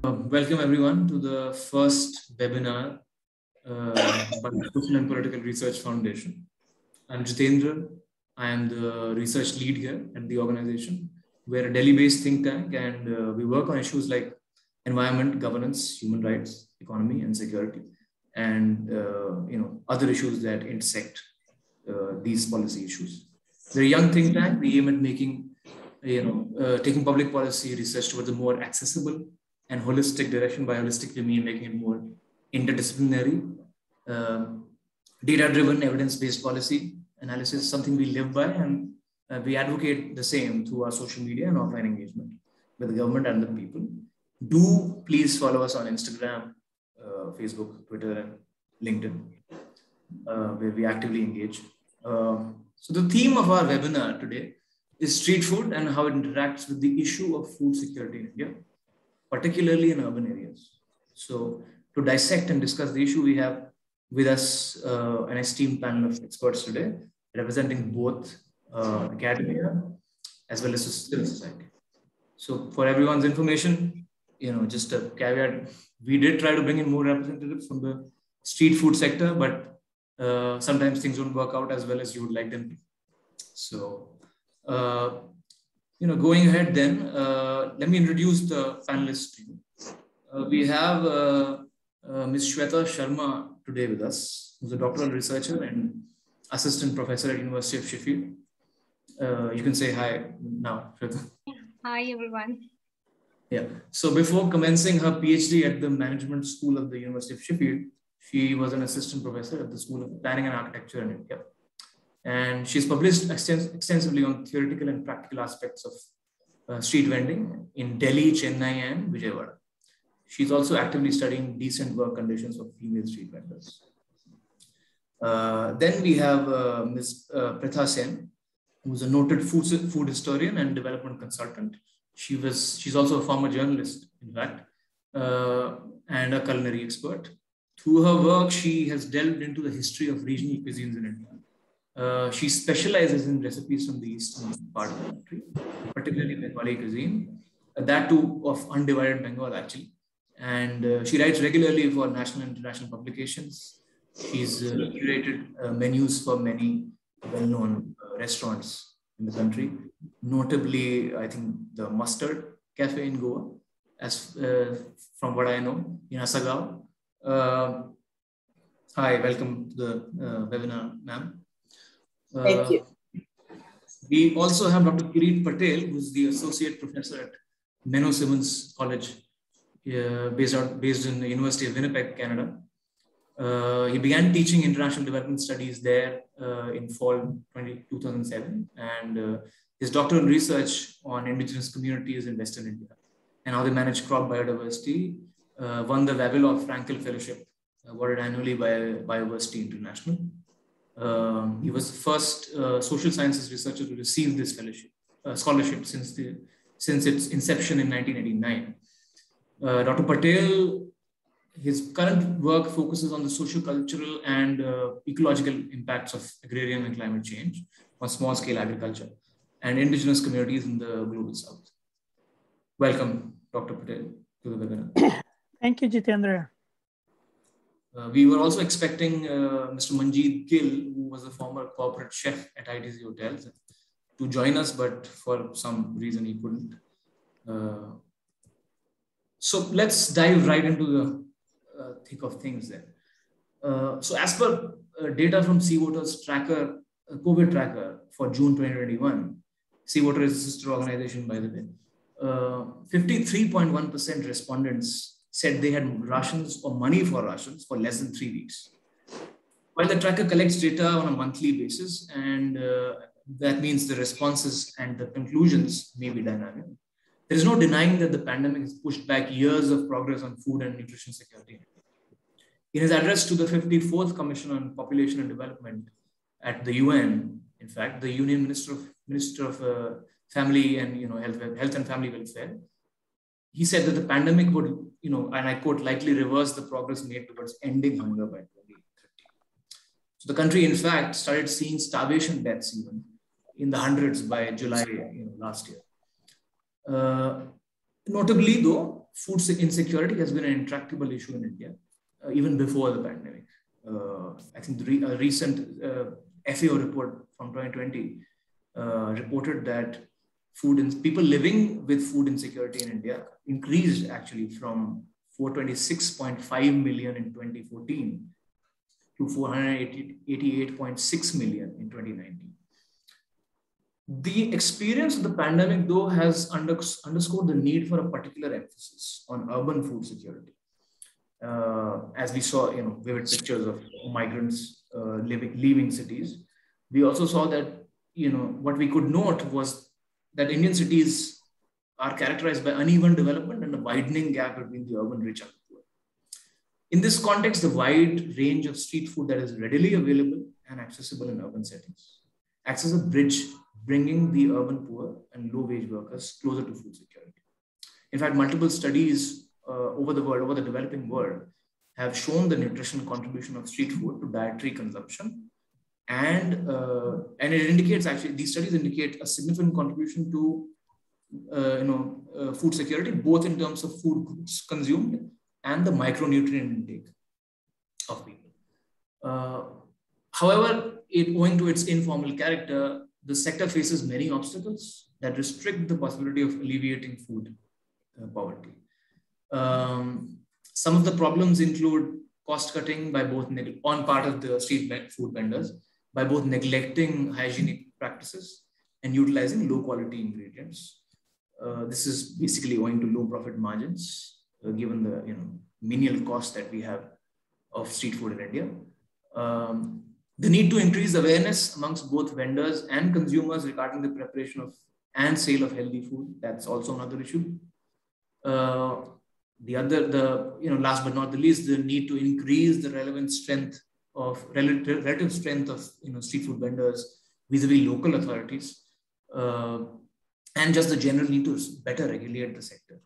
Welcome everyone to the first webinar by the Social and Political Research Foundation. I'm Jitendra. I am the research lead here at the organization. We're a Delhi-based think tank and we work on issues like environment, governance, human rights, economy and security, and other issues that intersect these policy issues. We're a young think tank. We aim at making, taking public policy research towards a more accessible and holistic direction. By holistic, we mean making it more interdisciplinary. Data-driven, evidence-based policy analysis is something we live by, and we advocate the same through our social media and offline engagement with the government and the people. Do please follow us on Instagram, Facebook, Twitter, and LinkedIn, where we actively engage. So the theme of our webinar today is street food and how it interacts with the issue of food security in India, particularly in urban areas. So to dissect and discuss the issue, we have with us an esteemed panel of experts today, representing both academia as well as civil society. So for everyone's information, just a caveat, we did try to bring in more representatives from the street food sector, but sometimes things don't work out as well as you would like them to. So, going ahead then, let me introduce the panelists to you. We have Ms. Shweta Sharma today with us, who's a doctoral researcher and assistant professor at University of Sheffield. You can say hi now, Shweta. Hi, everyone. Yeah. So before commencing her PhD at the Management School of the University of Sheffield, she was an assistant professor at the School of Planning and Architecture in India. And she's published extensively on theoretical and practical aspects of street vending in Delhi, Chennai, and Vijayawada. She's also actively studying decent work conditions of female street vendors. Then we have Ms. Pritha Sen, who's a noted food historian and development consultant. She's also a former journalist, in fact, and a culinary expert. Through her work, she has delved into the history of regional cuisines in India. She specializes in recipes from the eastern part of the country, particularly Bengali cuisine, that too of undivided Bengal actually. And she writes regularly for national and international publications. She's curated menus for many well-known restaurants in the country, notably, I think, the Mustard Cafe in Goa, as from what I know, in Asagaon. Hi, welcome to the webinar, ma'am. Thank you. We also have Dr. Kirit Patel, who's the associate professor at Menno Simmons College, based in the University of Winnipeg, Canada. He began teaching international development studies there in fall 2007, and his doctoral research on indigenous communities in Western India and how they manage crop biodiversity won the Vavilov-Frankel Fellowship, awarded annually by Biodiversity International. He was the first social sciences researcher to receive this fellowship, scholarship since its inception in 1989. Dr. Patel, his current work focuses on the socio-cultural and ecological impacts of agrarian and climate change on small-scale agriculture and indigenous communities in the global south. Welcome, Dr. Patel, to the webinar. Thank you, Jitendra. We were also expecting Mr. Manjeet Gill, who was a former corporate chef at ITC Hotels, to join us, but for some reason he couldn't. So let's dive right into the thick of things then. So as per data from Seawater's tracker, COVID tracker for June 2021, Seawater is a sister organization, by the way, 53.1% respondents said they had rations or money for rations for less than 3 weeks. While the tracker collects data on a monthly basis, and that means the responses and the conclusions may be dynamic, there is no denying that the pandemic has pushed back years of progress on food and nutrition security. In his address to the 54th Commission on Population and Development at the UN, in fact, the Union Minister of Family and Health and Family Welfare, he said that the pandemic would, and I quote, likely reverse the progress made towards ending hunger by 2030. So the country, in fact, started seeing starvation deaths even in the hundreds by July last year. Notably, though, food insecurity has been an intractable issue in India, even before the pandemic. I think a recent FAO report from 2020 reported that people living with food insecurity in India increased actually from 426.5 million in 2014 to 488.6 million in 2019. The experience of the pandemic, though, has underscored the need for a particular emphasis on urban food security. As we saw, vivid pictures of migrants leaving cities. We also saw that, what we could note was that Indian cities are characterized by uneven development and a widening gap between the urban rich and the poor. In this context, the wide range of street food that is readily available and accessible in urban settings acts as a bridge, bringing the urban poor and low-wage workers closer to food security. In fact, multiple studies over the developing world, have shown the nutritional contribution of street food to dietary consumption. And it indicates, actually, these studies indicate a significant contribution to food security, both in terms of food consumed and the micronutrient intake of people. However, owing to its informal character, the sector faces many obstacles that restrict the possibility of alleviating food poverty. Some of the problems include cost cutting by both on part of the street food vendors by both neglecting hygienic practices and utilizing low quality ingredients. This is basically owing to low profit margins, given the menial cost that we have of street food in India. The need to increase awareness amongst both vendors and consumers regarding the preparation of and sale of healthy food. That's also another issue. Last but not the least, the need to increase the relative strength of street food vendors vis-a-vis local authorities, and just the general need to better regulate the sector.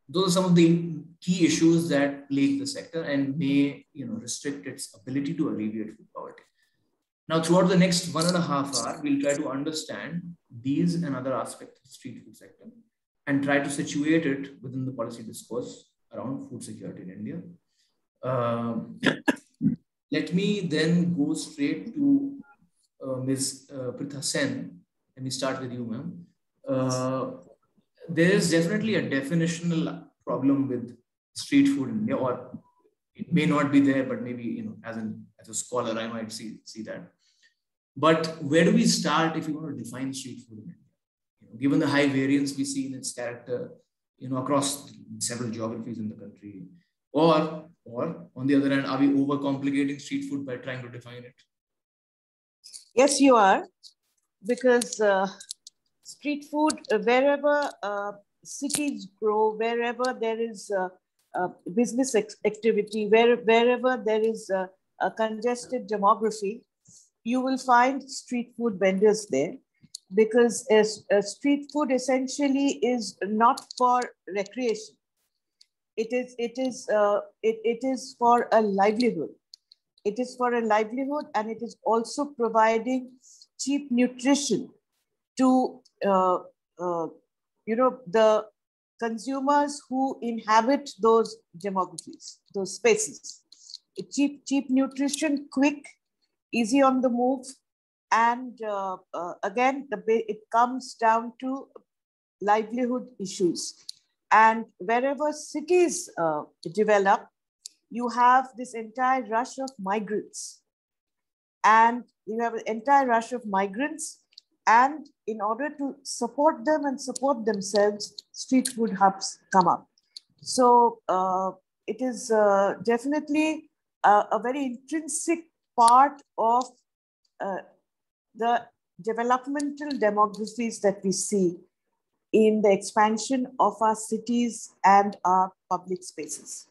Those are some of the key issues that plague the sector and may restrict its ability to alleviate food poverty. Now, throughout the next 1.5 hours, we'll try to understand these and other aspects of the street food sector and try to situate it within the policy discourse around food security in India. Let me then go straight to Ms. Pritha Sen. Let me start with you, ma'am. There is definitely a definitional problem with street food in India, or it may not be there, but maybe as a scholar, I might see that. But where do we start if you want to define street food in India? Given the high variance we see in its character, across several geographies in the country, or on the other hand, are we overcomplicating street food by trying to define it? Yes, you are, because street food, wherever cities grow, wherever there is business activity, wherever there is a congested demography, you will find street food vendors there, because street food essentially is not for recreation. It is for a livelihood. It is for a livelihood, and it is also providing cheap nutrition to the consumers who inhabit those demographies, those spaces. Cheap nutrition, quick, easy on the move, and again, it comes down to livelihood issues. And wherever cities develop, you have this entire rush of migrants. And you have an entire rush of migrants. And in order to support them and support themselves, street food hubs come up. So it is definitely a very intrinsic part of the developmental demographies that we see in the expansion of our cities and our public spaces.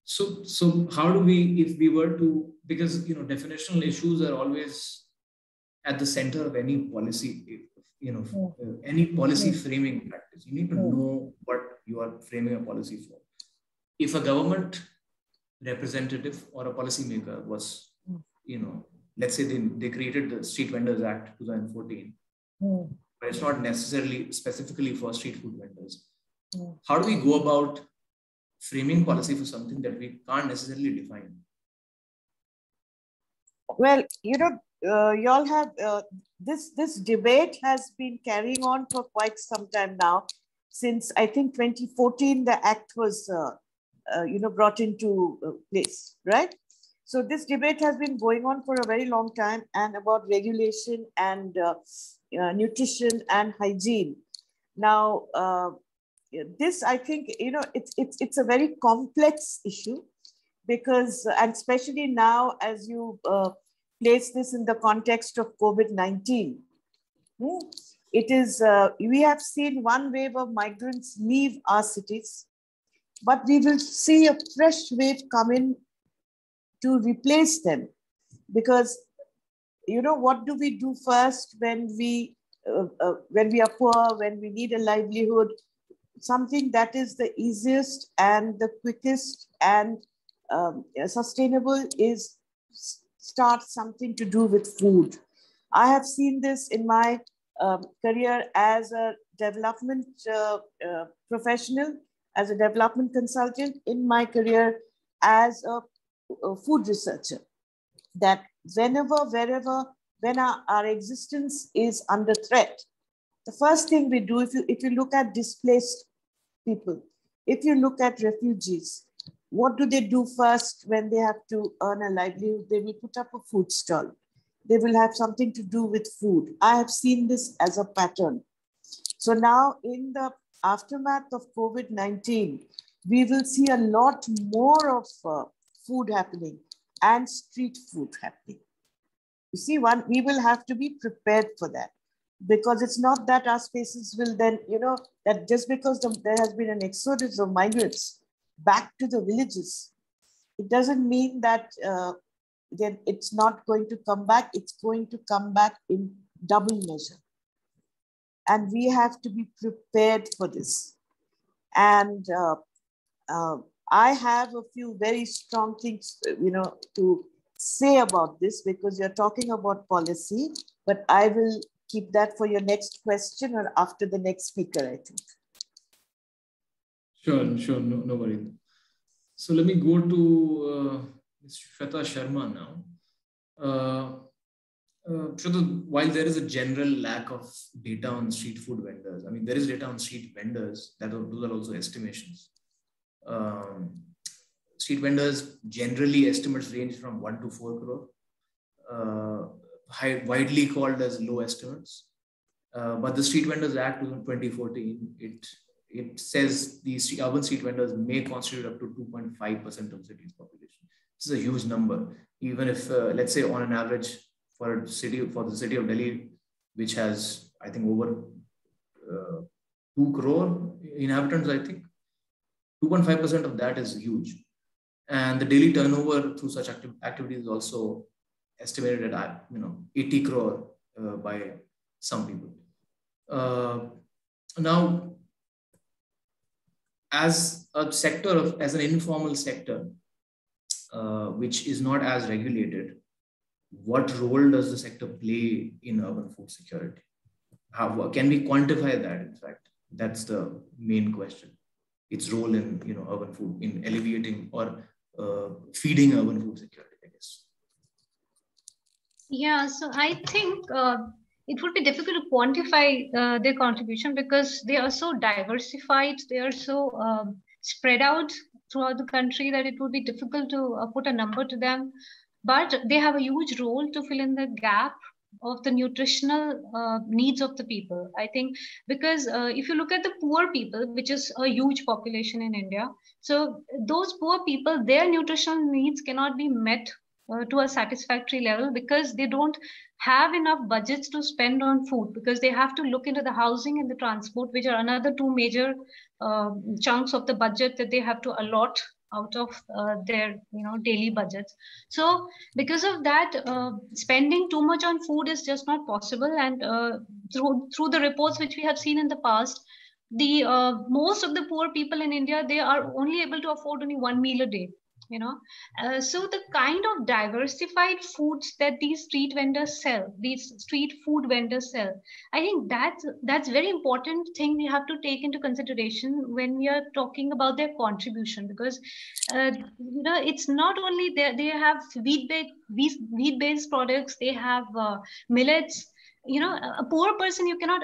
So how do we, if we were to, because definitional issues are always at the center of any policy, any policy framing practice. You need to know what you are framing a policy for. If a government representative or a policymaker was, let's say they created the Street Vendors Act 2014, but it's not necessarily specifically for street food vendors. How do we go about framing policy for something that we can't necessarily define? Well, you know, y'all have this debate has been carrying on for quite some time now. Since I think 2014, the act was brought into place, right? So this debate has been going on for a very long time, and about regulation and nutrition and hygiene. Now, this, I think, you know, it's a very complex issue, because, and especially now as you place this in the context of COVID-19, it is, we have seen one wave of migrants leave our cities, but we will see a fresh wave come in to replace them. Because, you know, what do we do first when we are poor, when we need a livelihood? Something that is the easiest and the quickest and sustainable is start something to do with food. I have seen this in my career as a development professional, as a development consultant, in my career as a food researcher, that whenever, wherever, when our existence is under threat, the first thing we do, if you look at displaced people, if you look at refugees, what do they do first when they have to earn a livelihood? They will put up a food stall. They will have something to do with food. I have seen this as a pattern. So now in the aftermath of COVID-19, we will see a lot more of food happening and street food happening. You see, we will have to be prepared for that, because it's not that our spaces will then, you know, that just because there has been an exodus of migrants back to the villages, it doesn't mean that then it's not going to come back. It's going to come back in double measure. And we have to be prepared for this. And I have a few very strong things, you know, to say about this, because you're talking about policy, but I will keep that for your next question or after the next speaker, I think. Sure, no worries. So let me go to Ms. Shweta Sharma now. Shweta, while there is a general lack of data on street food vendors, I mean, there is data on street vendors, those are also estimations. Street vendors, generally estimates range from 1 to 4 crore, widely called as low estimates. But the Street Vendors Act of 2014, it says the urban street vendors may constitute up to 2.5% of the city's population. This is a huge number. Even if, let's say, on an average for the city of Delhi, which has, I think, over 2 crore inhabitants, I think 2.5% of that is huge. And the daily turnover through such activities is also estimated at 80 crore by some people. Now, as a sector as an informal sector, which is not as regulated, what role does the sector play in urban food security? How can we quantify that? In fact, that's the main question. Its role in urban food, in alleviating or feeding urban food security, I guess. Yeah, so I think it would be difficult to quantify their contribution, because they are so diversified, they are so spread out throughout the country that it would be difficult to put a number to them. But they have a huge role to fill in the gap of the nutritional needs of the people. I think because if you look at the poor people, which is a huge population in India, so those poor people, their nutritional needs cannot be met to a satisfactory level, because they don't have enough budgets to spend on food, because they have to look into the housing and the transport, which are another two major chunks of the budget that they have to allot out of their daily budgets. So because of that, spending too much on food is just not possible. And through the reports which we have seen in the past, the most of the poor people in India, they are only able to afford only one meal a day. you know. So the kind of diversified foods that these street vendors sell, these street food vendors sell, I think that's very important thing we have to take into consideration when we are talking about their contribution, because you know, it's not only they have wheat based products, they have millets. You know, a poor person, you cannot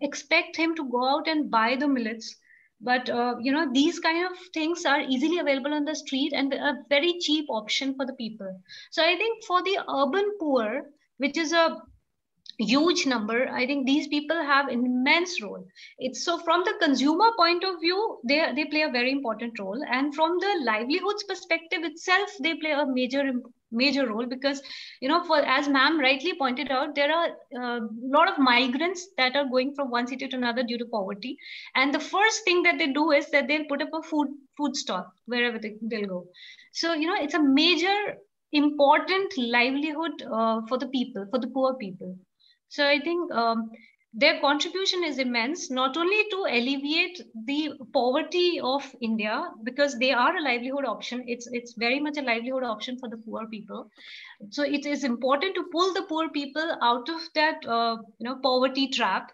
expect him to go out and buy the millets, but you know, these kind of things are easily available on the street and a very cheap option for the people. So I think for the urban poor, which is a huge number, I think these people have an immense role. It's so from the consumer point of view, they play a very important role, and from the livelihoods perspective itself, they play a major role, because you know, for as ma'am rightly pointed out, there are a lot of migrants that are going from one city to another due to poverty, and the first thing that they do is that they'll put up a food stall wherever they'll go. So you know, it's a major important livelihood for the people, for the poor people. So I think their contribution is immense, not only to alleviate the poverty of India, because they are a livelihood option. It's very much a livelihood option for the poor people. So it is important to pull the poor people out of that you know, poverty trap.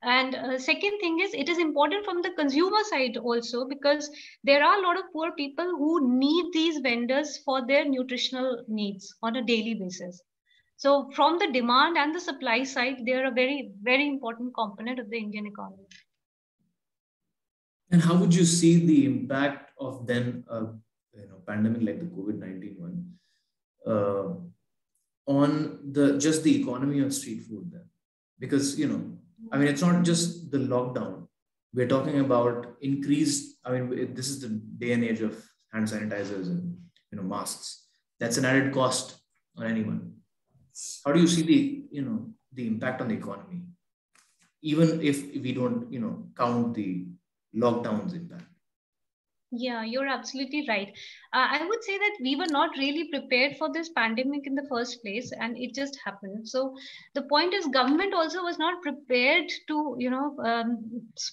And second thing is, it is important from the consumer side also, because there are a lot of poor people who need these vendors for their nutritional needs on a daily basis. So from the demand and the supply side, they are a very important component of the Indian economy. And how would you see the impact of then a pandemic like the COVID-19 one on just the economy of street food then? Because, you know, I mean, it's not just the lockdown. We're talking about increased, I mean, this is the day and age of hand sanitizers and, you know, masks. That's an added cost on anyone. How do you see the impact on the economy, even if we don't, you know, count the lockdown's impact? Yeah, you're absolutely right. I would say that we were not really prepared for this pandemic in the first place, and it just happened. So the point is, government also was not prepared to, you know,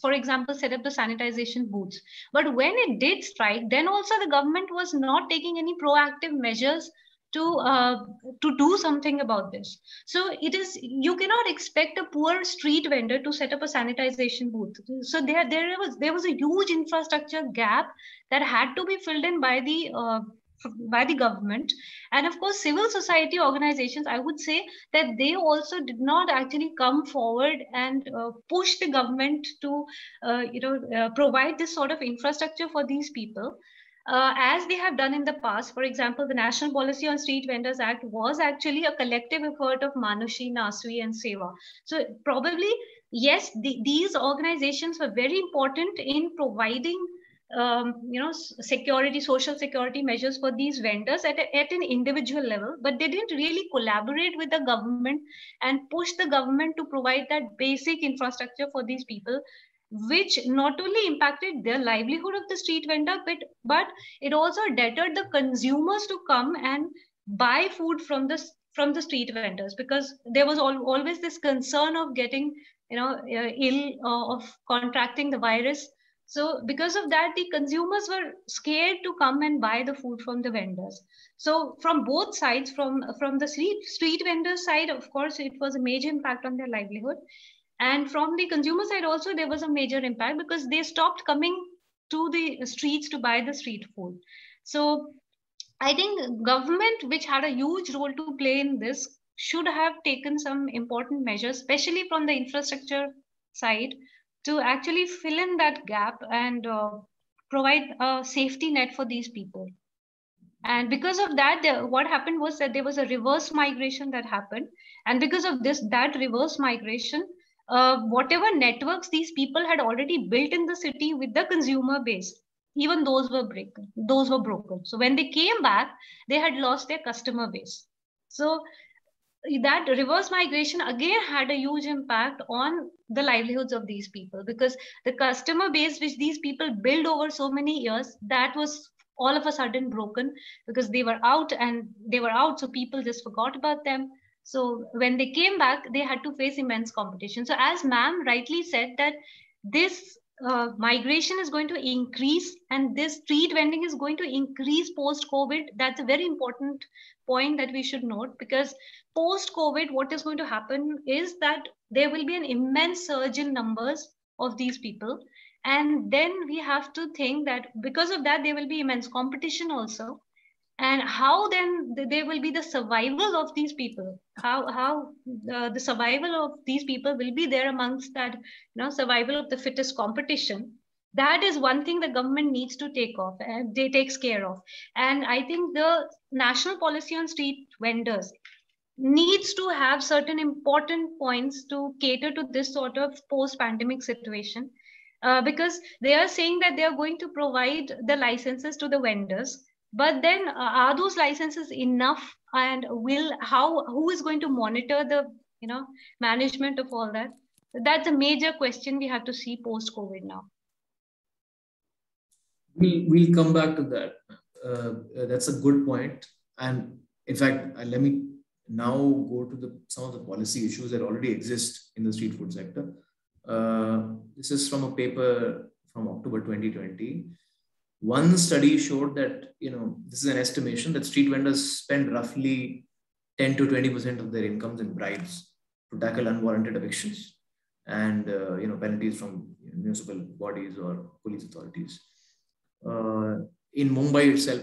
for example, set up the sanitization booths. But when it did strike, then also the government was not taking any proactive measures to do something about this. So it is, you cannot expect a poor street vendor to set up a sanitization booth. So there was a huge infrastructure gap that had to be filled in by the government. And of course, civil society organizations, I would say that they also did not actually come forward and push the government to provide this sort of infrastructure for these people. As they have done in the past. For example, the National Policy on Street Vendors Act was actually a collective effort of Manushi, Naswi, and Seva. So probably, yes, these organizations were very important in providing security, social security measures for these vendors at an individual level, but they didn't really collaborate with the government and push the government to provide that basic infrastructure for these people, which not only impacted their livelihood of the street vendor, but it also deterred the consumers to come and buy food from the street vendors, because there was always this concern of getting ill, of contracting the virus. So because of that, the consumers were scared to come and buy the food from the vendors. So from both sides, from the street vendor side, of course, it was a major impact on their livelihood. And from the consumer side also, there was a major impact, because they stopped coming to the streets to buy the street food. So I think government, which had a huge role to play in this, should have taken some important measures, especially from the infrastructure side, to actually fill in that gap and provide a safety net for these people. And because of that, what happened was that there was a reverse migration that happened. And because of that reverse migration, whatever networks these people had already built in the city with the consumer base, even those were broken. So when they came back, they had lost their customer base. So that reverse migration again had a huge impact on the livelihoods of these people, because the customer base which these people built over so many years, that was all of a sudden broken, because they were out, so people just forgot about them. So when they came back, they had to face immense competition. So as ma'am rightly said, that this migration is going to increase and this street vending is going to increase post-COVID. That's a very important point that we should note, because post-COVID, what is going to happen is that there will be an immense surge in numbers of these people. And then we have to think that because of that, there will be immense competition also. And how then there will be the survival of these people? How the survival of these people will be there amongst that, survival of the fittest competition? That is one thing the government needs to take off and they takes care of. And I think the national policy on street vendors needs to have certain important points to cater to this sort of post-pandemic situation, because they are saying that they are going to provide the licenses to the vendors, but then are those licenses enough, and who is going to monitor the management of all that? That's a major question we have to see post COVID now. We'll come back to that. That's a good point. And in fact, let me now go to some of the policy issues that already exist in the street food sector. This is from a paper from October 2020. One study showed that, this is an estimation that street vendors spend roughly 10 to 20% of their incomes in bribes to tackle unwarranted evictions and, penalties from municipal bodies or police authorities. In Mumbai itself,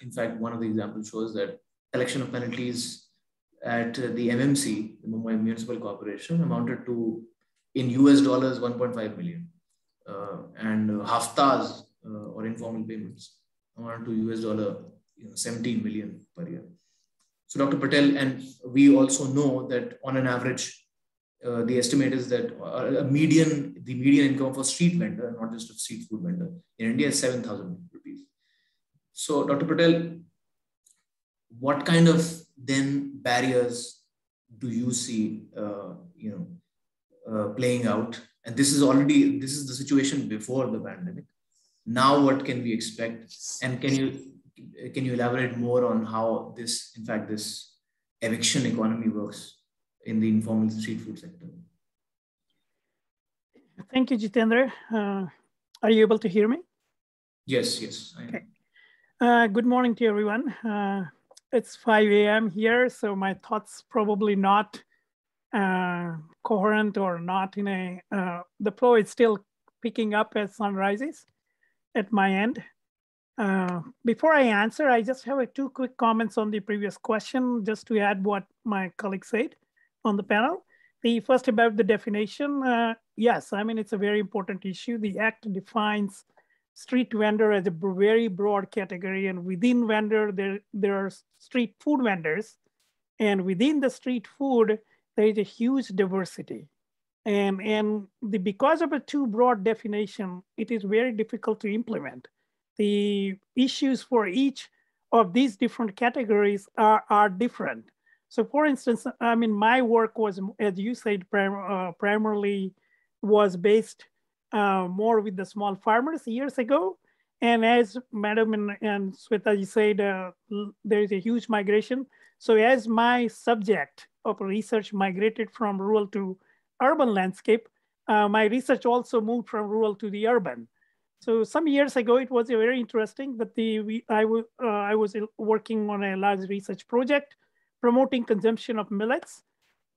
in fact, one of the examples shows that collection of penalties at the MMC, the Mumbai Municipal Corporation, amounted to, in US dollars, 1.5 million. And haftas, or informal payments, amounted to US dollar 17 million per year. So Dr. Patel, and we also know that on an average, the estimate is that the median income for a street vendor, not just a street food vendor, in India is 7,000 rupees. So Dr. Patel, what kind of then barriers do you see, playing out? And this is the situation before the pandemic. Now, what can we expect? And can you elaborate more on how this eviction economy works in the informal street food sector? Thank you, Jitendra. Are you able to hear me? Yes. Okay. Good morning to everyone. It's 5 a.m. here, so my thoughts probably not coherent or not in the flow is still picking up as sun rises at my end. Before I answer, I just have two quick comments on the previous question, just to add what my colleague said on the panel. The first about the definition. Yes, it's a very important issue. The Act defines street vendor as a very broad category, and within vendor, there are street food vendors. And within the street food, there is a huge diversity. And because of a too broad definition, it is very difficult to implement. The issues for each of these different categories are different. So for instance, my work was, as you said, primarily was based more with the small farmers years ago. And as Madam and Sweta said, there is a huge migration. So as my subject of research migrated from rural to urban landscape, my research also moved from rural to the urban. So some years ago, it was very interesting that I was working on a large research project promoting consumption of millets.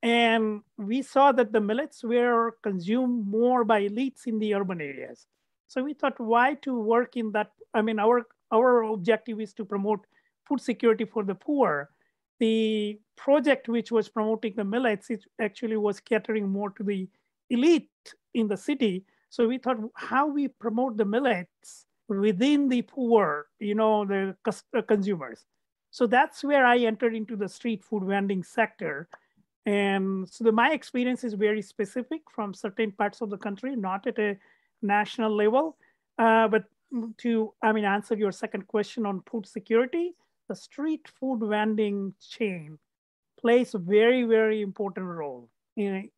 And we saw that the millets were consumed more by elites in the urban areas. So we thought, why to work in that? Our objective is to promote food security for the poor. The project which was promoting the millets, it actually was catering more to the elite in the city. So we thought, how we promote the millets within the poor, the consumers. So that's where I entered into the street food vending sector. And so my experience is very specific from certain parts of the country, not at a national level. But to answer your second question on food security, the street food vending chain plays a very, very important role,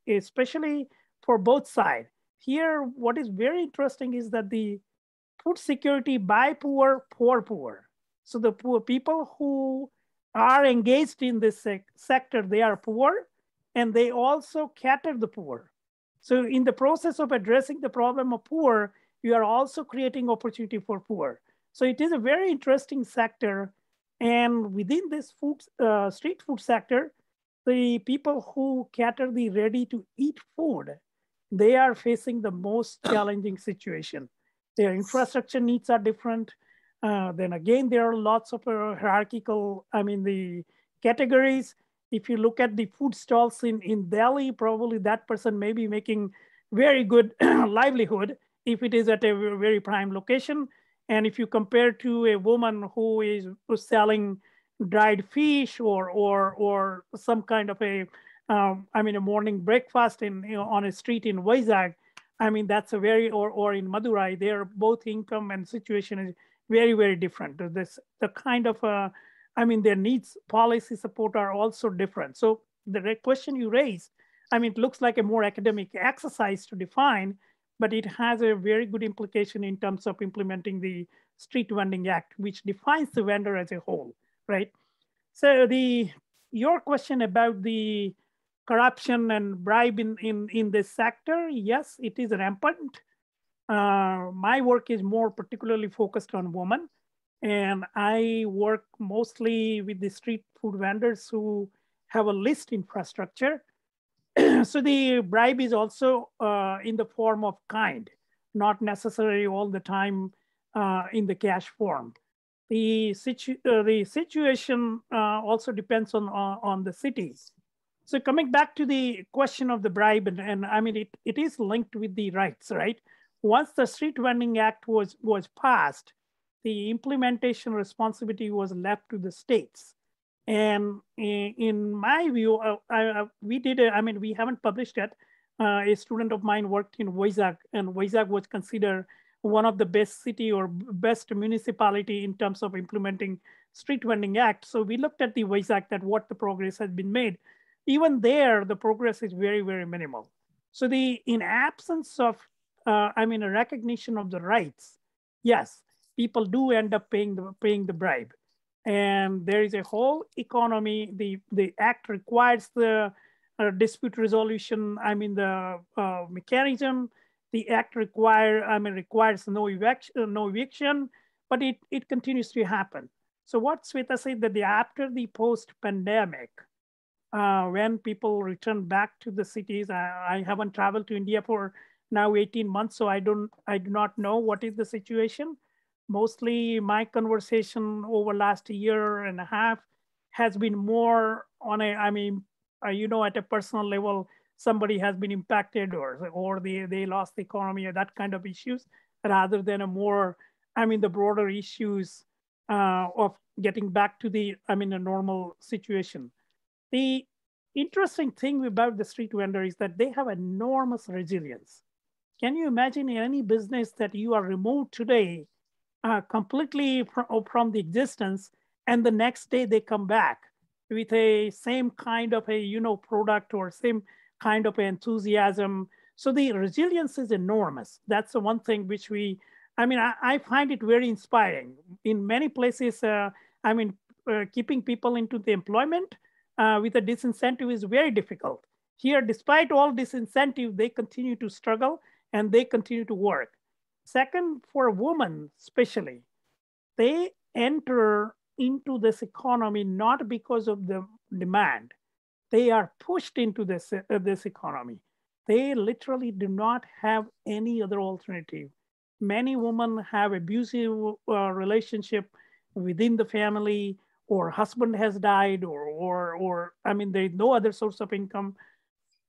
especially for both sides. Here, what is very interesting is that the food security by poor, for poor. So the poor people who are engaged in this sector, they are poor, and they also cater the poor. So in the process of addressing the problem of poor, you are also creating opportunity for poor. So it is a very interesting sector. And within this street food sector, the people who cater the ready to eat food, they are facing the most challenging situation. Their infrastructure needs are different. Then again, there are lots of hierarchical, the categories. If you look at the food stalls in Delhi, probably that person may be making very good livelihood if it is at a very prime location. And if you compare to a woman who is selling dried fish or some kind of a morning breakfast on a street in Vizag, that's a very, or in Madurai, their both income and situation is very, very different. The kind of, their needs, policy support are also different. So the question you raised, it looks like a more academic exercise to define, but it has a very good implication in terms of implementing the Street Vending Act, which defines the vendor as a whole, right? So your question about the corruption and bribe in this sector, yes, it is rampant. My work is more particularly focused on women, and I work mostly with the street food vendors who have a list infrastructure. So the bribe is also in the form of kind, not necessarily all the time in the cash form. The situation also depends on the cities. So coming back to the question of the bribe, and it is linked with the rights, right? Once the Street Vending Act was passed, the implementation responsibility was left to the states. And in my view, we haven't published it. A student of mine worked in Vizag, and Vizag was considered one of the best city or best municipality in terms of implementing Street Vending Act. So we looked at the Vizag, that what the progress has been made. Even there, the progress is very, very minimal. So in absence of, a recognition of the rights, yes, people do end up paying the bribe. And there is a whole economy. The act requires the dispute resolution, the mechanism. The act requires no eviction, but it continues to happen. So what Sweta said, that after the post-pandemic, when people return back to the cities, I haven't traveled to India for now 18 months, so I do not know what is the situation. Mostly my conversation over last year and a half has been more on at a personal level, somebody has been impacted or they lost the economy or that kind of issues, rather than a more, the broader issues of getting back to a normal situation. The interesting thing about the street vendor is that they have enormous resilience. Can you imagine any business that you are removed today completely from the existence, and the next day they come back with a same kind of a product or same kind of enthusiasm. So the resilience is enormous. That's the one thing which I find it very inspiring. In many places, keeping people into the employment with a disincentive is very difficult. Here, despite all disincentive, they continue to struggle and they continue to work. Second, for women especially, they enter into this economy not because of the demand. They are pushed into this economy. They literally do not have any other alternative. Many women have abusive relationship within the family, or husband has died, or there is no other source of income.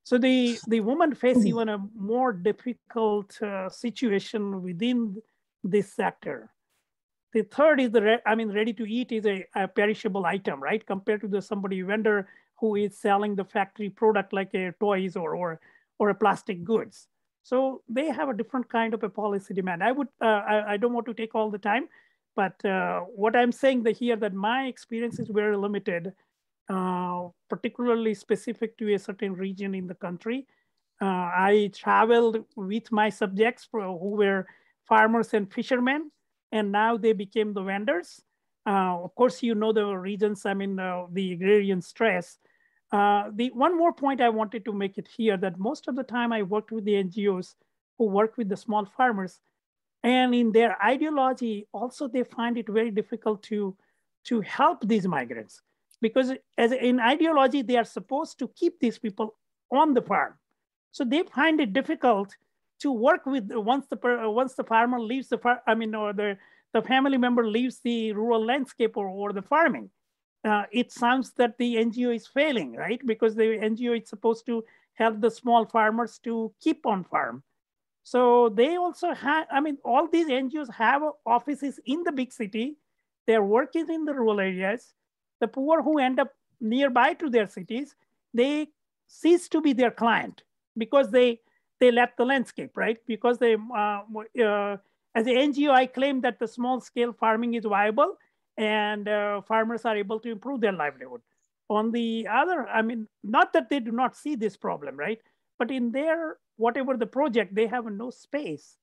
So the women face even a more difficult situation within this sector. The third is ready to eat is a perishable item, right? Compared to somebody vendor who is selling the factory product like a toys or a plastic goods. So they have a different kind of a policy demand. I don't want to take all the time, but what I'm saying here that my experience is very limited, particularly specific to a certain region in the country. I traveled with my subjects who were farmers and fishermen, and now they became the vendors. Of course, the reasons, the agrarian stress. The one more point I wanted to make it here, that most of the time I worked with the NGOs who work with the small farmers, and in their ideology, also they find it very difficult to help these migrants, because as in ideology, they are supposed to keep these people on the farm. So they find it difficult to work with once the farmer leaves the farm, or the family member leaves the rural landscape or the farming. It sounds that the NGO is failing, right? Because the NGO is supposed to help the small farmers to keep on farm. So they also have, all these NGOs have offices in the big city. They're working in the rural areas. The poor who end up nearby to their cities, they cease to be their client because they left the landscape, right? Because they, as an NGO, I claim that the small scale farming is viable and farmers are able to improve their livelihood. On the other, not that they do not see this problem, right? But in their, whatever the project, they have no space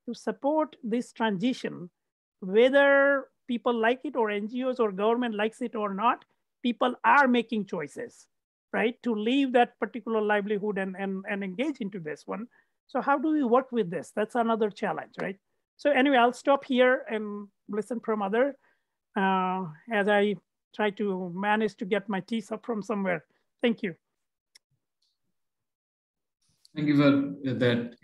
to support this transition, whether people like it or NGOs or government likes it or not, people are making choices, right? To leave that particular livelihood and engage into this one. So how do we work with this? That's another challenge, right? So anyway, I'll stop here and listen from others as I try to manage to get my teeth up from somewhere. Thank you. Thank you for that,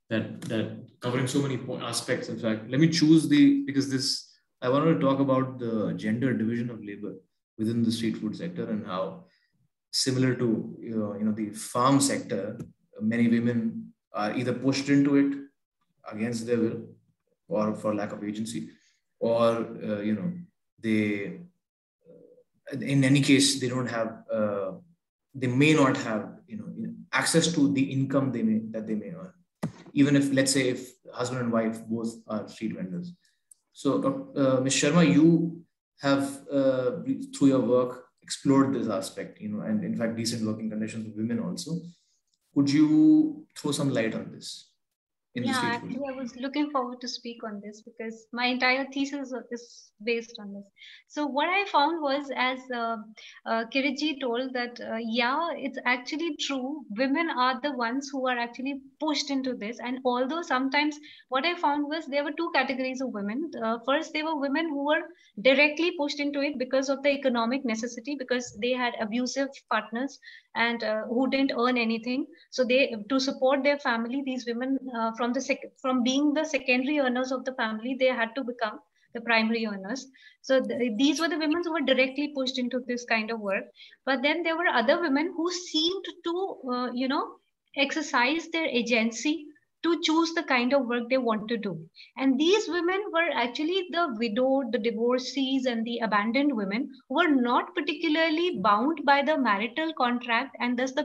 that covering so many aspects. In fact, let me choose because I wanted to talk about the gender division of labor within the street food sector and how similar to, the farm sector, many women are either pushed into it against their will or for lack of agency, or, they, in any case, they don't have, they may not have, access to the income that they may earn, even if, let's say, if husband and wife both are street vendors. So, Ms. Sharma, you have, through your work, explored this aspect, and in fact, decent working conditions for women also. Could you throw some light on this? Yeah, actually, I was looking forward to speak on this because my entire thesis is based on this. So what I found was, as Kiritji told, that yeah, it's actually true. Women are the ones who are actually pushed into this. And although sometimes what I found was there were two categories of women. First, there were women who were directly pushed into it because of the economic necessity, because they had abusive partners and who didn't earn anything. So they, to support their family, these women from being the secondary earners of the family, they had to become the primary earners. So these were the women who were directly pushed into this kind of work. But then there were other women who seemed to, exercise their agency to choose the kind of work they want to do. And these women were actually the widowed, the divorcees, and the abandoned women who were not particularly bound by the marital contract and thus the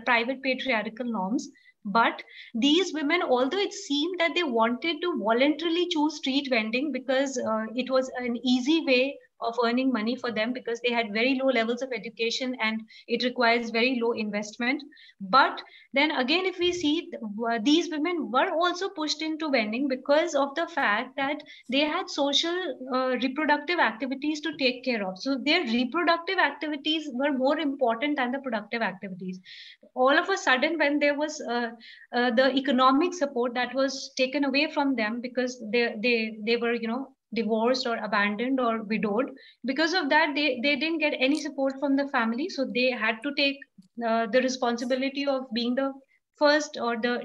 private patriarchal norms. But these women, although it seemed that they wanted to voluntarily choose street vending because it was an easy way of earning money for them, because they had very low levels of education and it requires very low investment. But then again, if we see, these women were also pushed into vending because of the fact that they had social reproductive activities to take care of. So their reproductive activities were more important than the productive activities. All of a sudden, when there was the economic support that was taken away from them because they were, divorced or abandoned or widowed, because of that they didn't get any support from the family. So they had to take the responsibility of being the first or the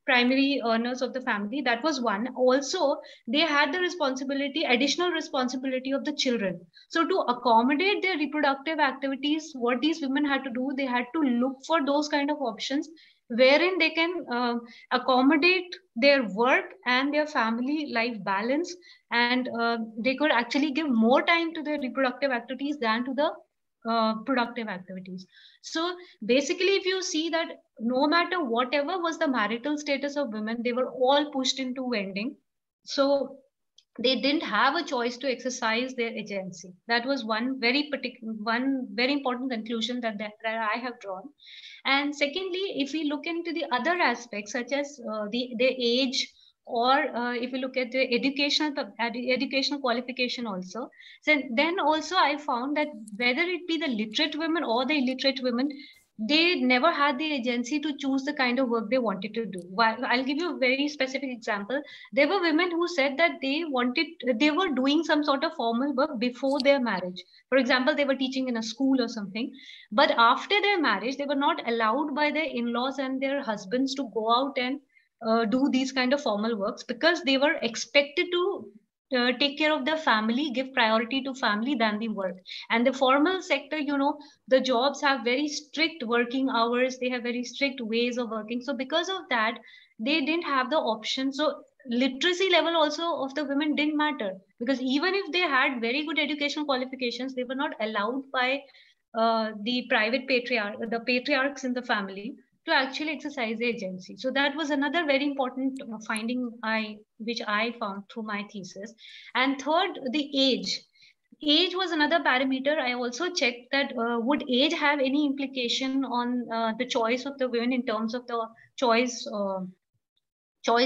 primary earners of the family. That was one. Also, they had the additional responsibility of the children. So to accommodate their reproductive activities, what these women had to do, they had to look for those kind of options wherein they can accommodate their work and their family life balance, and they could actually give more time to their reproductive activities than to the productive activities. So basically, if you see that no matter whatever was the marital status of women, they were all pushed into vending. So they didn't have a choice to exercise their agency. That was one very important conclusion that I have drawn. And secondly, if we look into the other aspects, such as the age or if you look at the educational qualification also, then also I found that whether it be the literate women or the illiterate women, they never had the agency to choose the kind of work they wanted to do. I'll give you a very specific example. There were women who said that they were doing some sort of formal work before their marriage. For example, they were teaching in a school or something, but after their marriage, they were not allowed by their in-laws and their husbands to go out and do these kind of formal works, because they were expected to take care of their family, give priority to family than the work. And the formal sector, you know, the jobs have very strict working hours, they have very strict ways of working. So because of that, they didn't have the option. So literacy level also of the women didn't matter, because even if they had very good educational qualifications, they were not allowed by the patriarchs in the family to actually exercise the agency. So that was another very important finding which I found through my thesis. And third, the age. Age was another parameter. I also checked that would age have any implication on the choice of the women in terms of the choice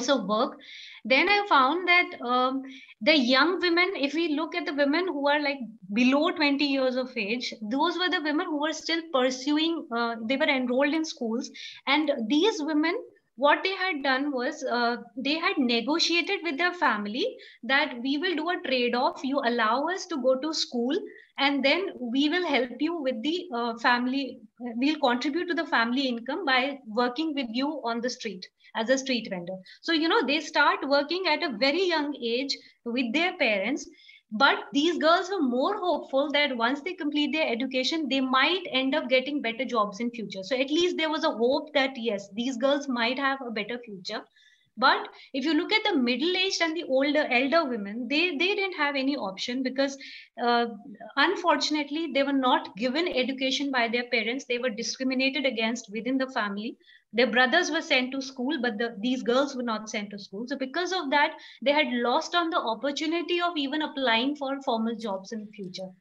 of work. Then I found that the young women, if we look at the women who are like below 20 years of age, those were the women who were still pursuing, they were enrolled in schools. And these women, what they had done was they had negotiated with their family that we will do a trade-off. You allow us to go to school, and then we will help you with the family. We'll contribute to the family income by working with you on the street as a street vendor. So, you know, they start working at a very young age with their parents. But these girls were more hopeful that once they complete their education, they might end up getting better jobs in future. So at least there was a hope that, yes, these girls might have a better future. But if you look at the middle-aged and the elder women, they didn't have any option, because unfortunately, they were not given education by their parents. They were discriminated against within the family. Their brothers were sent to school, but these girls were not sent to school. So because of that, they had lost on the opportunity of even applying for formal jobs in the future.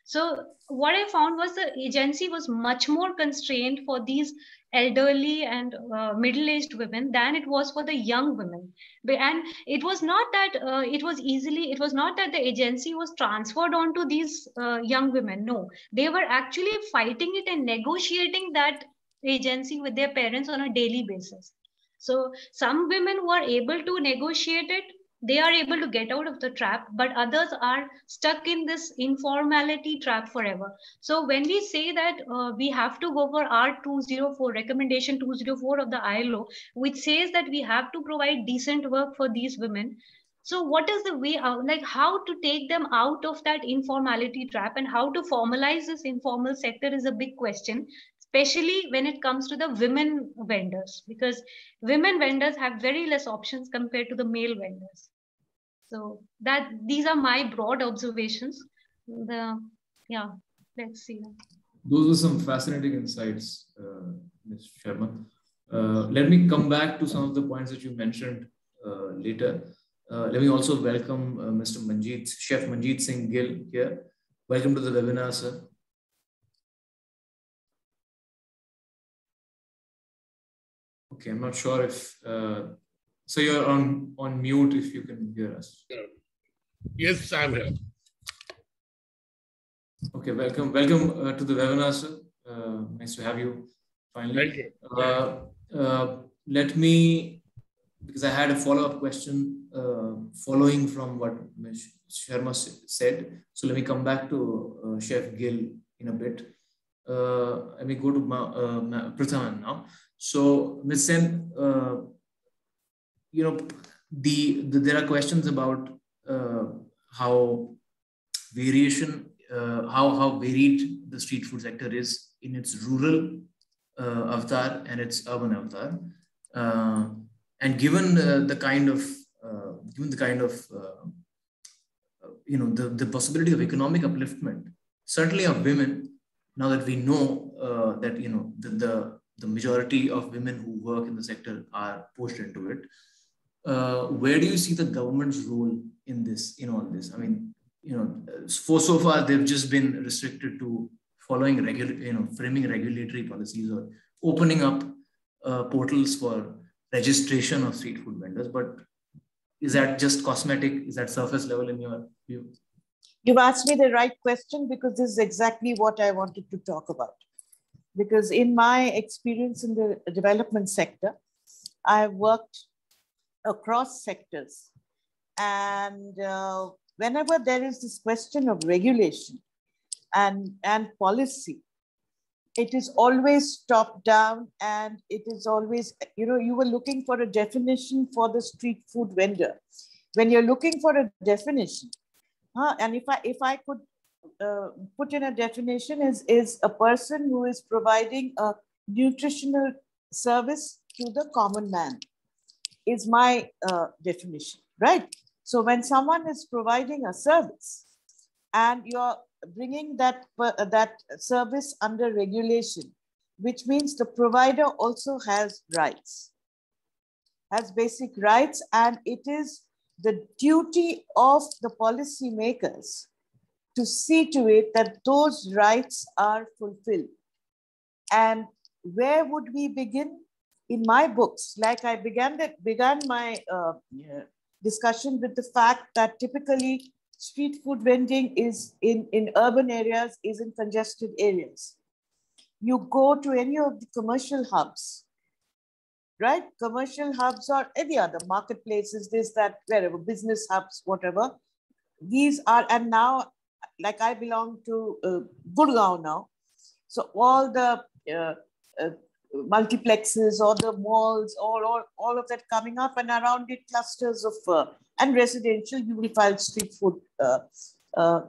So what I found was the agency was much more constrained for these elderly and middle-aged women than it was for the young women. And it was not that it was not that the agency was transferred onto these young women. No, they were actually fighting it and negotiating that agency with their parents on a daily basis. So some women who are able to negotiate it, they are able to get out of the trap, but others are stuck in this informality trap forever. So when we say that we have to go for R204, recommendation 204 of the ILO, which says that we have to provide decent work for these women. So what is the way out, like how to take them out of that informality trap, and how to formalize this informal sector is a big question, especially when it comes to the women vendors, because women vendors have very less options compared to the male vendors. So these are my broad observations. Let's see. Those were some fascinating insights, Ms. Sharma. Let me come back to some of the points that you mentioned later. Let me also welcome Mr. Chef Manjeet Singh Gill here. Welcome to the webinar, sir. Okay, I'm not sure if, so you're on mute if you can hear us. Yes, I'm here. Okay, welcome to the webinar, sir. Nice to have you finally. Thank you. Let me, because I had a follow-up question following from what Ms. Sharma said. So let me come back to Chef Gill in a bit. Let me go to Prathaman now. So, Ms. Sen, you know, there are questions about how how varied the street food sector is in its rural avatar and its urban avatar, and given the kind of you know, the possibility of economic upliftment, certainly of women. Now that we know that, you know, the majority of women who work in the sector are pushed into it, where do you see the government's role in this, in all this? I mean, you know, so far they've just been restricted to following framing regulatory policies or opening up portals for registration of street food vendors. But is that just cosmetic? Is that surface level in your view? You've asked me the right question, because this is exactly what I wanted to talk about. Because in my experience in the development sector, I've worked across sectors. And whenever there is this question of regulation and policy, it is always top down, and it is always, you were looking for a definition for the street food vendor. When you're looking for a definition, and if I could put in a definition, is a person who is providing a nutritional service to the common man, is my definition, right? So when someone is providing a service and you're bringing that service under regulation, which means the provider also has rights, has basic rights, and it is the duty of the policymakers to see to it that those rights are fulfilled. And where would we begin? In my books, like I began my discussion with the fact that typically street food vending is in urban areas, is in congested areas. You go to any of the commercial hubs, right? Commercial hubs or any other marketplaces, this, that, wherever, business hubs, whatever. These are, and now, like I belong to Gurgaon now. So all the multiplexes or the malls, all of that coming up, and around it clusters of, and residential, you will find street food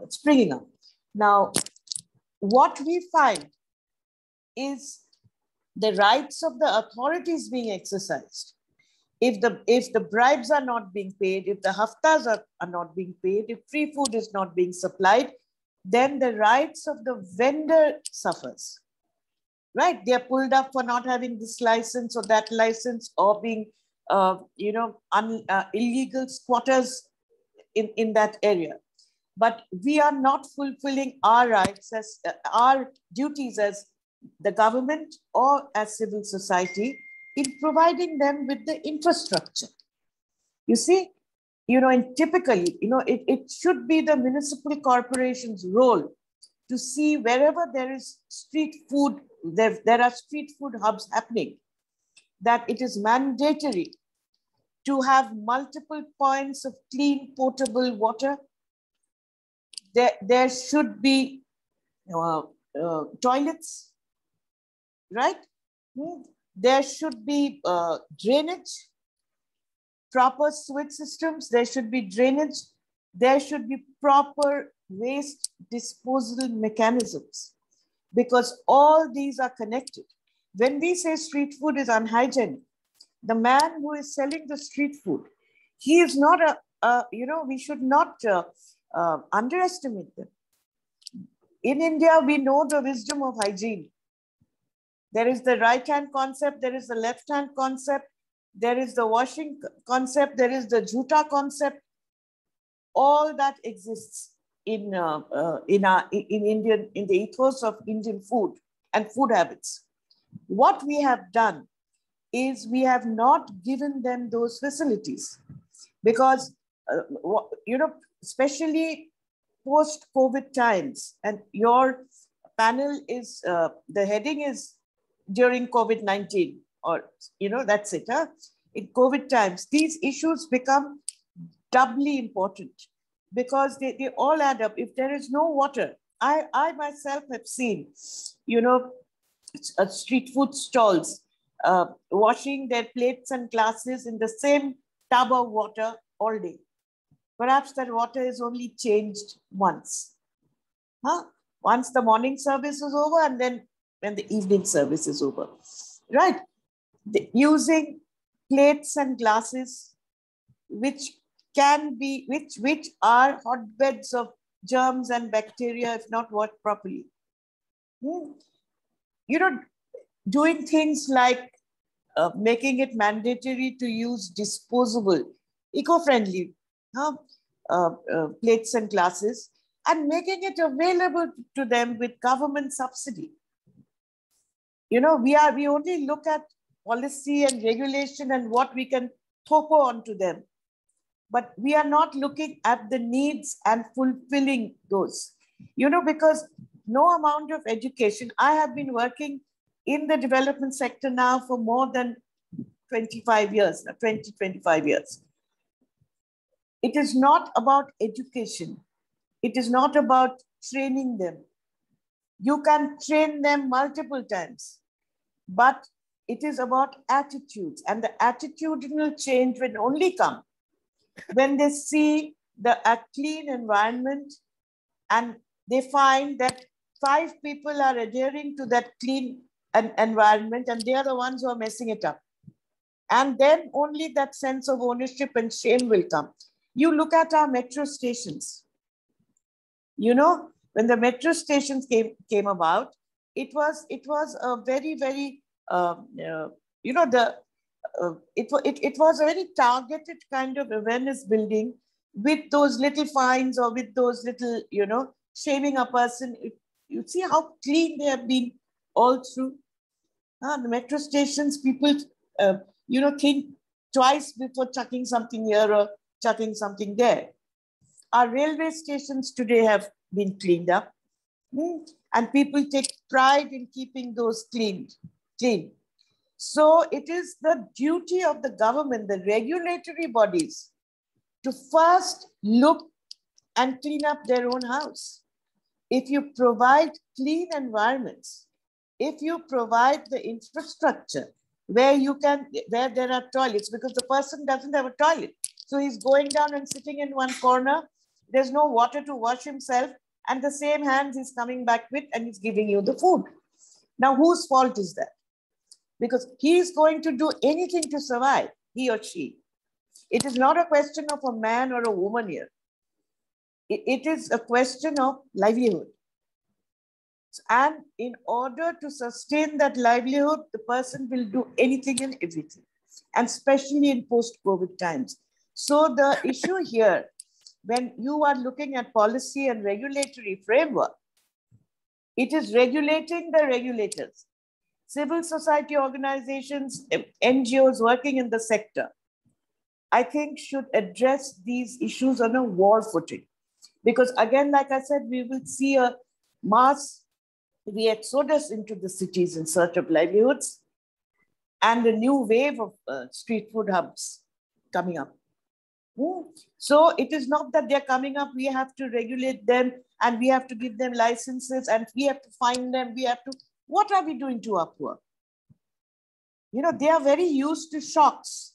springing up. Now, what we find is the rights of the authorities being exercised. If the bribes are not being paid, if the haftas are not being paid, if free food is not being supplied, then the rights of the vendor suffers, right? They're pulled up for not having this license or that license, or being, illegal squatters in that area. But we are not fulfilling our rights as our duties as the government or as civil society in providing them with the infrastructure. You see, and typically, it should be the municipal corporation's role to see wherever there is street food, there are street food hubs happening, that it is mandatory to have multiple points of clean, potable water. There should be toilets, right? There should be drainage, proper sewage systems. There should be drainage. There should be proper waste disposal mechanisms, because all these are connected. When we say street food is unhygienic, the man who is selling the street food, he is not we should not underestimate them. In India, we know the wisdom of hygiene. There is the right-hand concept, there is the left-hand concept, there is the washing concept, there is the jhuta concept. All that exists in the ethos of Indian food and food habits. What we have done is we have not given them those facilities, because especially post-COVID times, and your panel is, the heading is during COVID-19, or, that's it. In COVID times, these issues become doubly important, because they all add up. If there is no water, I myself have seen, street food stalls washing their plates and glasses in the same tub of water all day. Perhaps that water is only changed once. Once the morning service is over, and then when the evening service is over, right? Using plates and glasses, which are hotbeds of germs and bacteria if not worked properly. Doing things like making it mandatory to use disposable, eco-friendly plates and glasses, and making it available to them with government subsidy. We only look at policy and regulation and what we can topo onto them. but we are not looking at the needs and fulfilling those, because no amount of education. I have been working in the development sector now for more than 25 years, 25 years. It is not about education. It is not about training them. You can train them multiple times, but it is about attitudes, and the attitudinal change will only come when they see a clean environment and they find that 5 people are adhering to that clean environment and they are the ones who are messing it up. And then only that sense of ownership and shame will come. You look at our metro stations. When the metro stations came about, it was a very, very, it was a very targeted kind of awareness building with those little fines or with those little, shaming a person. You see how clean they have been all through. The metro stations, people, think twice before chucking something here or chucking something there. Our railway stations today have been cleaned up, and people take pride in keeping those clean. So it is the duty of the government, the regulatory bodies, to first look and clean up their own house. If you provide clean environments, if you provide the infrastructure where there are toilets, because the person doesn't have a toilet. So he's going down and sitting in one corner. There's no water to wash himself. And the same hands he's coming back with and he's giving you the food. Now, whose fault is that? Because he's going to do anything to survive, he or she. It is not a question of a man or a woman here. It is a question of livelihood. And in order to sustain that livelihood, the person will do anything and everything, and especially in post-COVID times. So the issue here, when you are looking at policy and regulatory framework, it is regulating the regulators. Civil society organizations, NGOs working in the sector, I think should address these issues on a war footing. Because again, like I said, we will see a mass exodus into the cities in search of livelihoods and a new wave of street food hubs coming up. So it is not that they're coming up, we have to regulate them and we have to give them licenses and we have to find them, what are we doing to our poor? They are very used to shocks.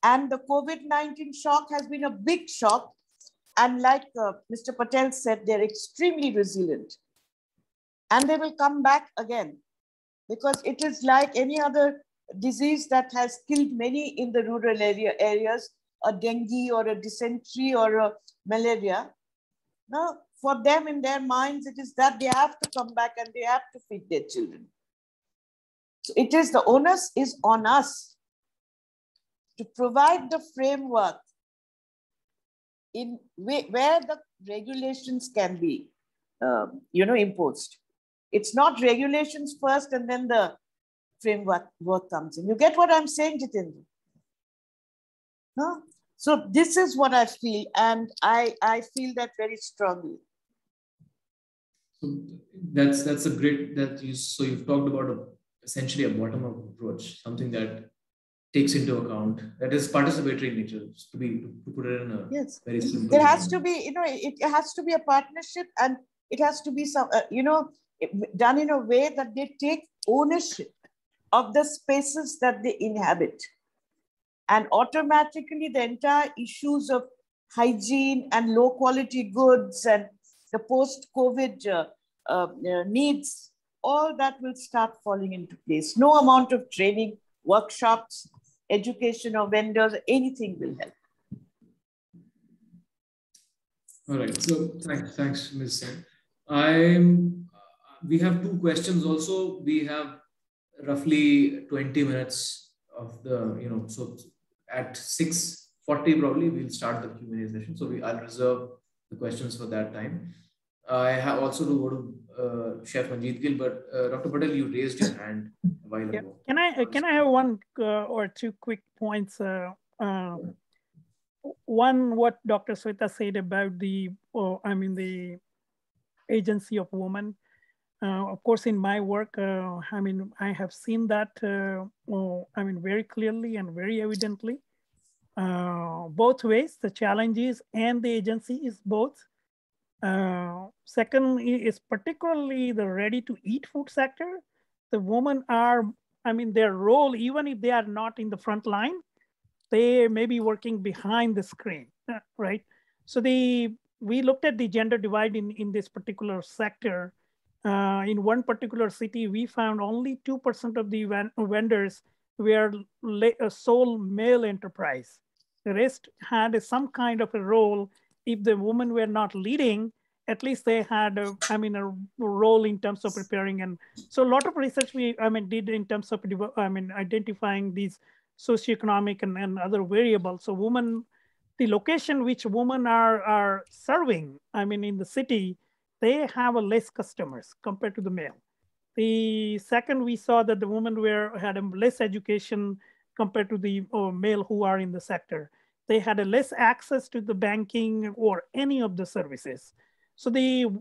And the COVID-19 shock has been a big shock. And like Mr. Patel said, they're extremely resilient. And they will come back again, because it is like any other disease that has killed many in the rural areas, a dengue or a dysentery or a malaria. Now, for them in their minds, it is that they have to come back and they have to feed their children. So it is, the onus is on us to provide the framework in where the regulations can be, imposed. It's not regulations first and then the framework comes in. You get what I'm saying, Jitendra? No? So this is what I feel, and I feel that very strongly. So that's a great, so you've talked about essentially a bottom-up approach, something that takes into account, that is participatory in nature, to put it in a very simple There has to be, it has to be a partnership, and it has to be some, done in a way that they take ownership of the spaces that they inhabit. And automatically the entire issues of hygiene and low quality goods and the post-COVID needs, all that will start falling into place. No amount of training, workshops, education of vendors, anything will help. All right, so thanks, Ms. Sen. We have 2 questions also. We have roughly 20 minutes of the, so at 6:40 probably we'll start the Q&A session. So I'll reserve the questions for that time. I have also to go to Chef Manjeet Gill, but Dr. Patel, you raised your hand a while ago. Can I have 1 or 2 quick points? one, what Dr. Sweta said about the, the agency of women. Of course, in my work, I have seen that, very clearly and very evidently, both ways, the challenges and the agency is both. Second is particularly the ready-to-eat food sector. The women are, their role, even if they are not in the front line, they may be working behind the screen, right? So we looked at the gender divide in this particular sector. In one particular city, we found only 2% of the vendors were a sole male enterprise. The rest had some kind of a role. If the women were not leading, at least they had a role in terms of preparing. And so a lot of research we did in terms of identifying these socioeconomic and other variables. So women, the location which women are serving, in the city, they have a less customers compared to the male. The second, we saw that the women had a less education compared to the male who are in the sector. They had a less access to the banking or any of the services. So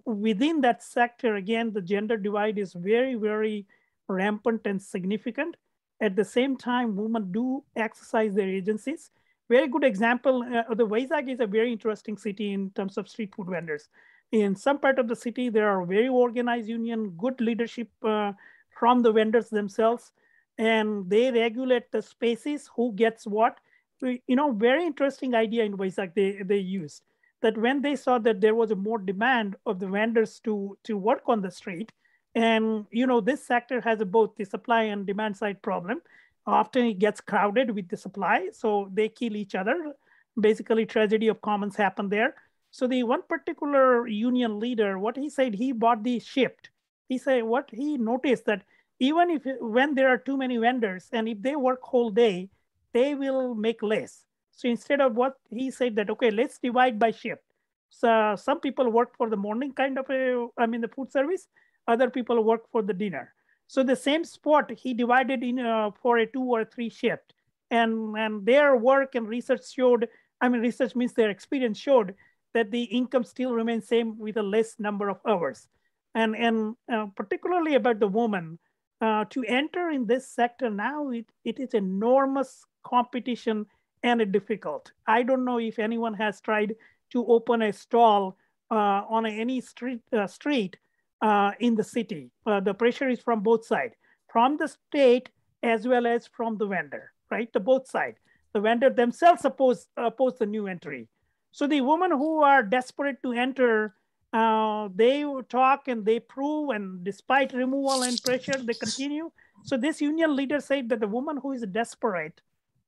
within that sector, again, the gender divide is very, very rampant and significant. At the same time, women do exercise their agencies. Very good example, the Vizag is a very interesting city in terms of street food vendors. In some part of the city, there are very organized union, good leadership from the vendors themselves, and they regulate the spaces, who gets what. Very interesting idea in Vizag they used, that when they saw that there was a more demand of the vendors to work on the street, and this sector has both the supply and demand side problem. Often it gets crowded with the supply, so they kill each other. Basically, tragedy of commons happen there. So the one particular union leader, what he said, he bought the shift. He said what he noticed that even when there are too many vendors and if they work whole day, they will make less. So instead of what he said that, okay, let's divide by shift. So some people work for the morning kind of the food service, other people work for the dinner. So the same spot he divided in for a 2 or 3 shift, and their work and research showed, research means their experience showed that the income still remains same with a less number of hours. And particularly about the woman, to enter in this sector now, it is enormous competition and difficult. I don't know if anyone has tried to open a stall on any street in the city. The pressure is from both sides, from the state as well as from the vendor, right? The both sides. The vendor themselves oppose the new entry. So the women who are desperate to enter, they talk and they prove, and despite removal and pressure, they continue. So this union leader said that the woman who is desperate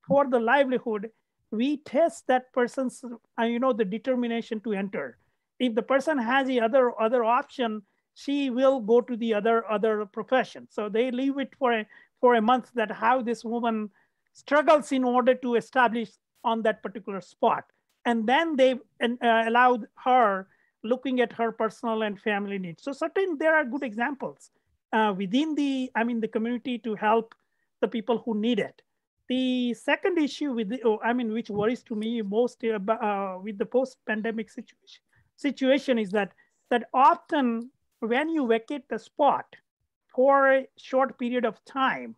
for the livelihood, we test that person's, the determination to enter. If the person has the other option, she will go to the other profession. So they leave it for a month, that how this woman struggles in order to establish on that particular spot. And then they allowed her, looking at her personal and family needs. So certainly there are good examples within the community to help the people who need it. The second issue which worries to me most with the post-pandemic situation is that often when you vacate the spot for a short period of time,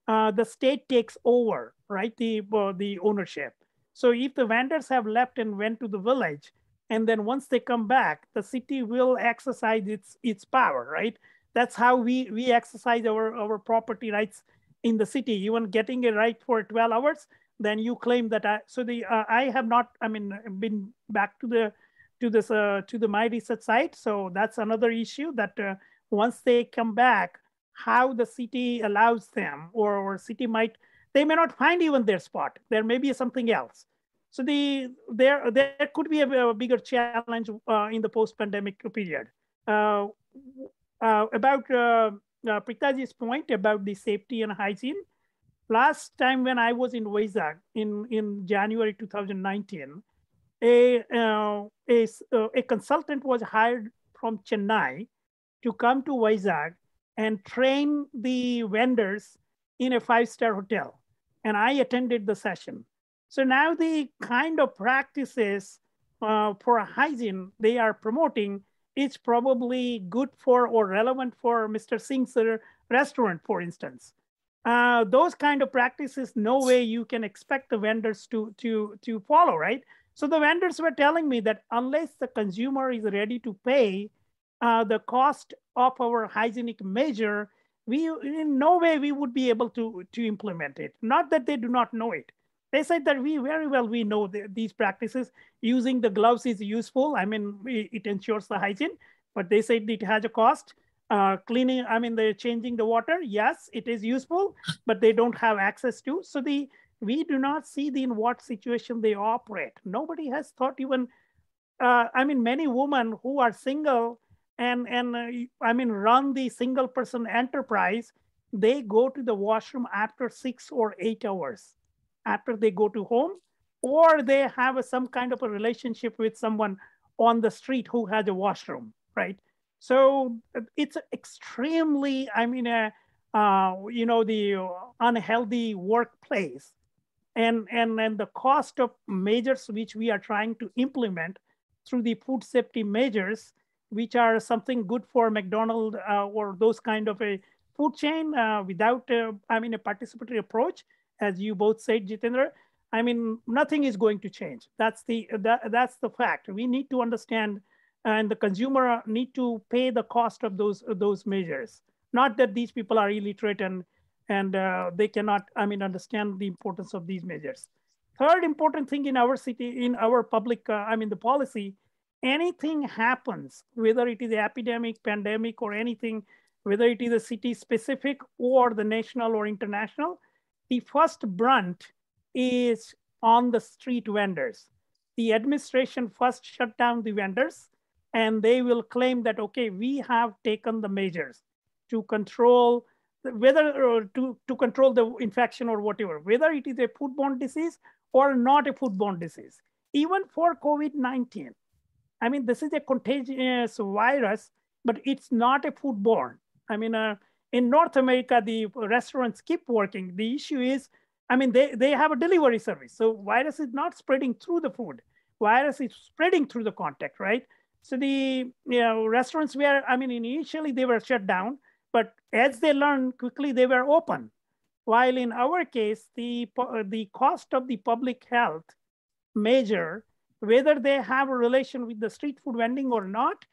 the state takes over, right? The ownership. So if the vendors have left and went to the village, and then once they come back, the city will exercise its power, right? That's how we exercise our property rights in the city. Even getting a right for 12 hours, then you claim that I have not been back to my research site. So that's another issue, that once they come back, how the city allows them, or city they may not find even their spot. There may be something else. So there could be a bigger challenge in the post-pandemic period. About Pritaji's point about the safety and hygiene, last time when I was in Vizag in January 2019, a consultant was hired from Chennai to come to Vizag and train the vendors in a 5-star hotel. And I attended the session. So now the kind of practices for hygiene they are promoting is probably good for or relevant for Mr. Singh's restaurant, for instance. Those kind of practices, no way you can expect the vendors to follow, right? So the vendors were telling me that unless the consumer is ready to pay the cost of our hygienic measure, in no way we would be able to implement it. Not that they do not know it. They said that we know these practices. Using the gloves is useful. I mean, it ensures the hygiene, but they said it has a cost. Cleaning, I mean, they're changing the water. Yes, it is useful, but they don't have access to. So we do not see in what situation they operate. Nobody has thought even, I mean, many women who are single and I mean, run the single person enterprise, they go to the washroom after 6 or 8 hours after they go to home, or they have some kind of a relationship with someone on the street who has a washroom, right? So it's extremely, I mean, you know, the unhealthy workplace, and the cost of measures which we are trying to implement through the food safety measures, which are something good for McDonald's or those kind of a food chain without, I mean, a participatory approach, as you both said, Jitendra. I mean, nothing is going to change. That's the fact. We need to understand, and the consumer need to pay the cost of those measures. Not that these people are illiterate and they cannot, I mean, understand the importance of these measures. Third important thing in our city, in our public, I mean, the policy, anything happens, whether it is epidemic, pandemic, or anything, whether it is a city specific or the national or international, the first brunt is on the street vendors. The administration first shut down the vendors, and they will claim that, okay, we have taken the measures to control whether to control the infection or whatever, whether it is a foodborne disease or not a foodborne disease. Even for COVID-19, I mean, this is a contagious virus, but it's not a foodborne. I mean, in North America, the restaurants keep working. The issue is, I mean, they have a delivery service. So virus is not spreading through the food. Virus is spreading through the contact, right? So the restaurants were, I mean, initially they were shut down, but as they learned quickly, they were open. While in our case, the cost of the public health measure, whether they have a relation with the street food vending or not,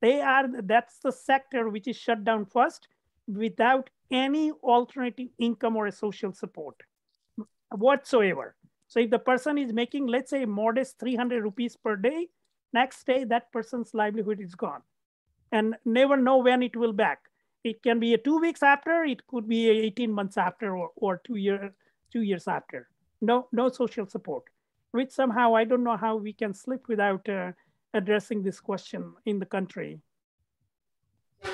that's the sector which is shut down first without any alternative income or a social support whatsoever. So if the person is making, let's say, modest 300 rupees per day, next day that person's livelihood is gone and never know when it will back. It can be 2 weeks after, it could be 18 months after, or 2 years after. No social support, which somehow I don't know how we can slip without addressing this question in the country.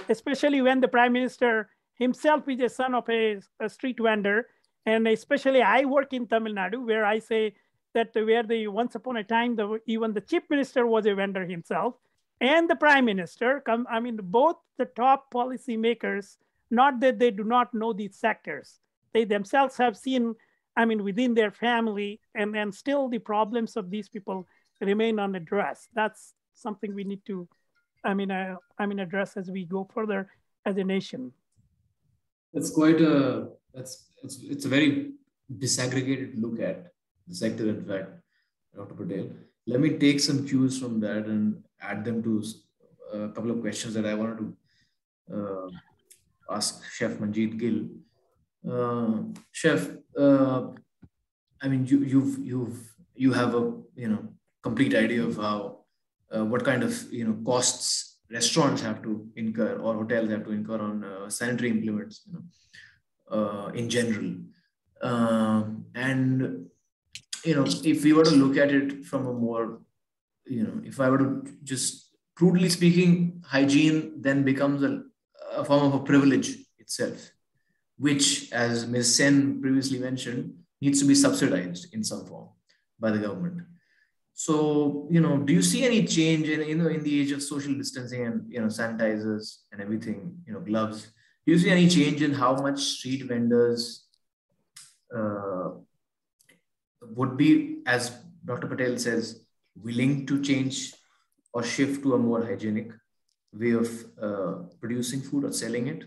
Especially when the Prime Minister himself is a son of a street vendor. And especially I work in Tamil Nadu, where I say that once upon a time, even the Chief Minister was a vendor himself, and the Prime Minister, I mean, both the top policy makers, not that they do not know these sectors. They themselves have seen, I mean, within their family, and still the problems of these people remain unaddressed. That's something we need to, address as we go further as a nation. That's quite it's a very disaggregated look at the sector, in fact, Dr. Patel. Let me take some cues from that and add them to a couple of questions that I wanted to ask Chef Manjeet Gill. Chef, I mean, you have a complete idea of how what kind of costs restaurants have to incur or hotels have to incur on sanitary implements, in general, and if we were to look at it from a more, if I were to just crudely speaking, hygiene then becomes a form of a privilege itself, which, as Ms. Sen previously mentioned, needs to be subsidized in some form by the government. So, do you see any change in the age of social distancing and, sanitizers and everything, gloves? Do you see any change in how much street vendors would be, as Dr. Patel says, willing to change or shift to a more hygienic way of producing food or selling it?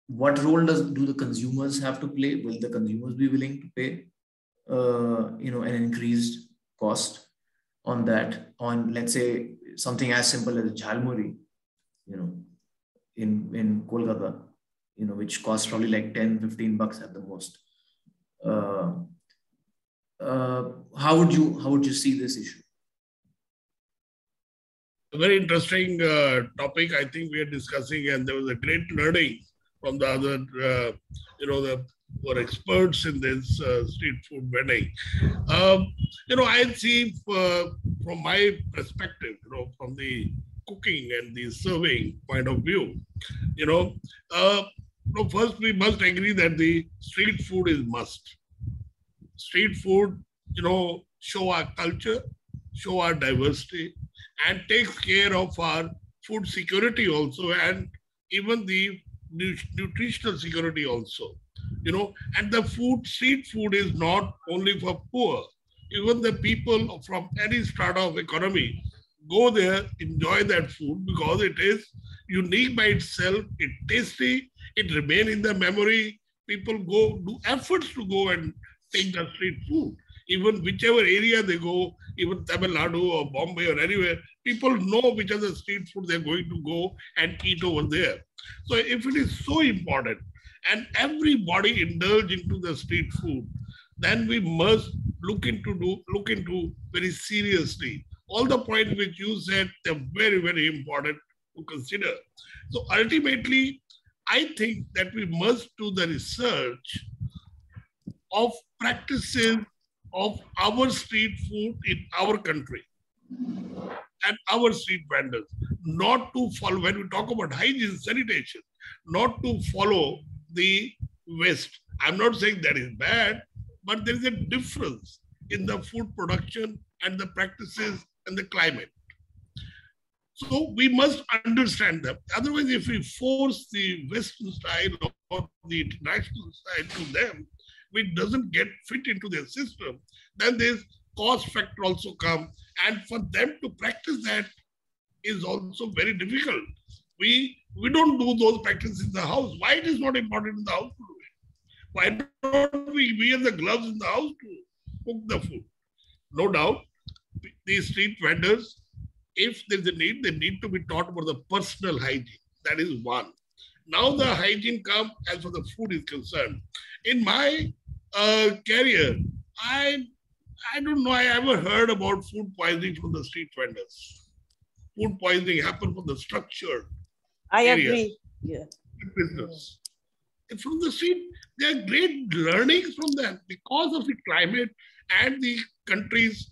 What role do the consumers have to play? Will the consumers be willing to pay, an increased cost on that? On, let's say, something as simple as jhalmuri, in Kolkata, which costs probably like 10, 15 bucks at the most. How would you see this issue? A very interesting topic I think we are discussing, and there was a great learning from the other, who are experts in this street food vending. I see from my perspective, from the cooking and the serving point of view, first we must agree that the street food is must. Street food, show our culture, show our diversity, and takes care of our food security also, and even the nutritional security also. And the street food is not only for poor. Even the people from any strata of economy go there, enjoy that food because it is unique by itself, it's tasty, it remains in the memory. People do efforts to go and take the street food. Even whichever area they go, even Tamil Nadu or Bombay or anywhere, people know which are the street food they're going to go and eat over there. So if it is so important and everybody indulge into the street food, then we must look into very seriously. All the points which you said, they're very, very important to consider. So ultimately, I think that we must do the research of practices of our street food in our country and our street vendors, not to follow, when we talk about hygiene, sanitation, not to follow the West. I'm not saying that is bad, but there is a difference in the food production and the practices and the climate. So we must understand them. Otherwise, if we force the Western style or the international style to them, which doesn't get fit into their system, then this cost factor also comes. And for them to practice that is also very difficult. We don't do those practices in the house. Why it is not important in the house to do it? Why don't we wear the gloves in the house to cook the food? No doubt, these street vendors, if there's a need, they need to be taught about the personal hygiene. That is one. Now the hygiene comes as far as the food is concerned. In my career, I don't know I ever heard about food poisoning from the street vendors. Food poisoning happens from the structured agree. Yeah. Business. And from the street, there are great learnings from them because of the climate and the countries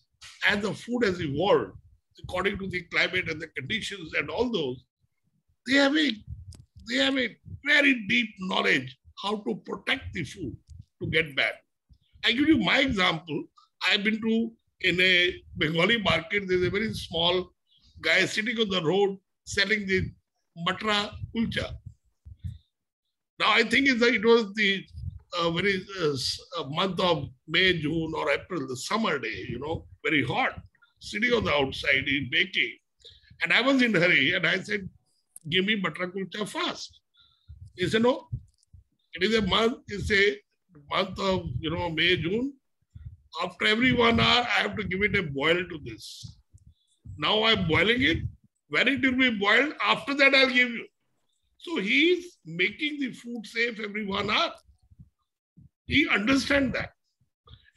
and the food has evolved according to the climate and the conditions and all those. They have a very deep knowledge how to protect the food to get bad. I give you my example. I've been in a Bengali market, there's a very small guy sitting on the road selling the matra kulcha. Now I think it was the month of May, June or April, the summer day, very hot, sitting on the outside, in baking. And I was in a hurry and I said, give me matra kulcha fast. He said, no, it is a month of, May, June. After every 1 hour, I have to give it a boil to this. Now I'm boiling it. When it will be boiled, after that I'll give you. So he's making the food safe every 1 hour. He understands that.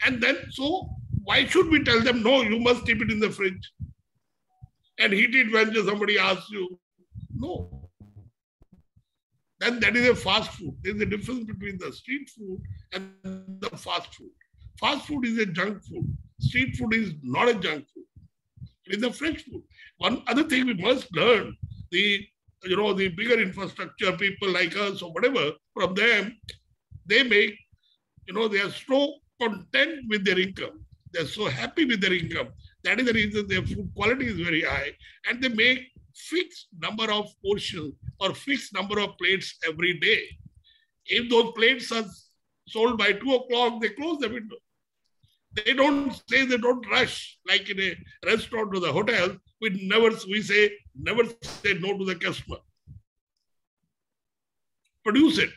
And then, so why should we tell them, no, you must keep it in the fridge and heat it when somebody asks you? No. Then that is a fast food. There's a difference between the street food and the fast food. Fast food is a junk food. Street food is not a junk food. It is a fresh food. One other thing we must learn, the bigger infrastructure people like us or whatever, from them, they make, they are so content with their income. They're so happy with their income. That is the reason their food quality is very high. And they make fixed number of portions or fixed number of plates every day. If those plates are sold by 2 o'clock, they close the window. They don't say, they don't rush like in a restaurant or the hotel. We say never say no to the customer. Produce it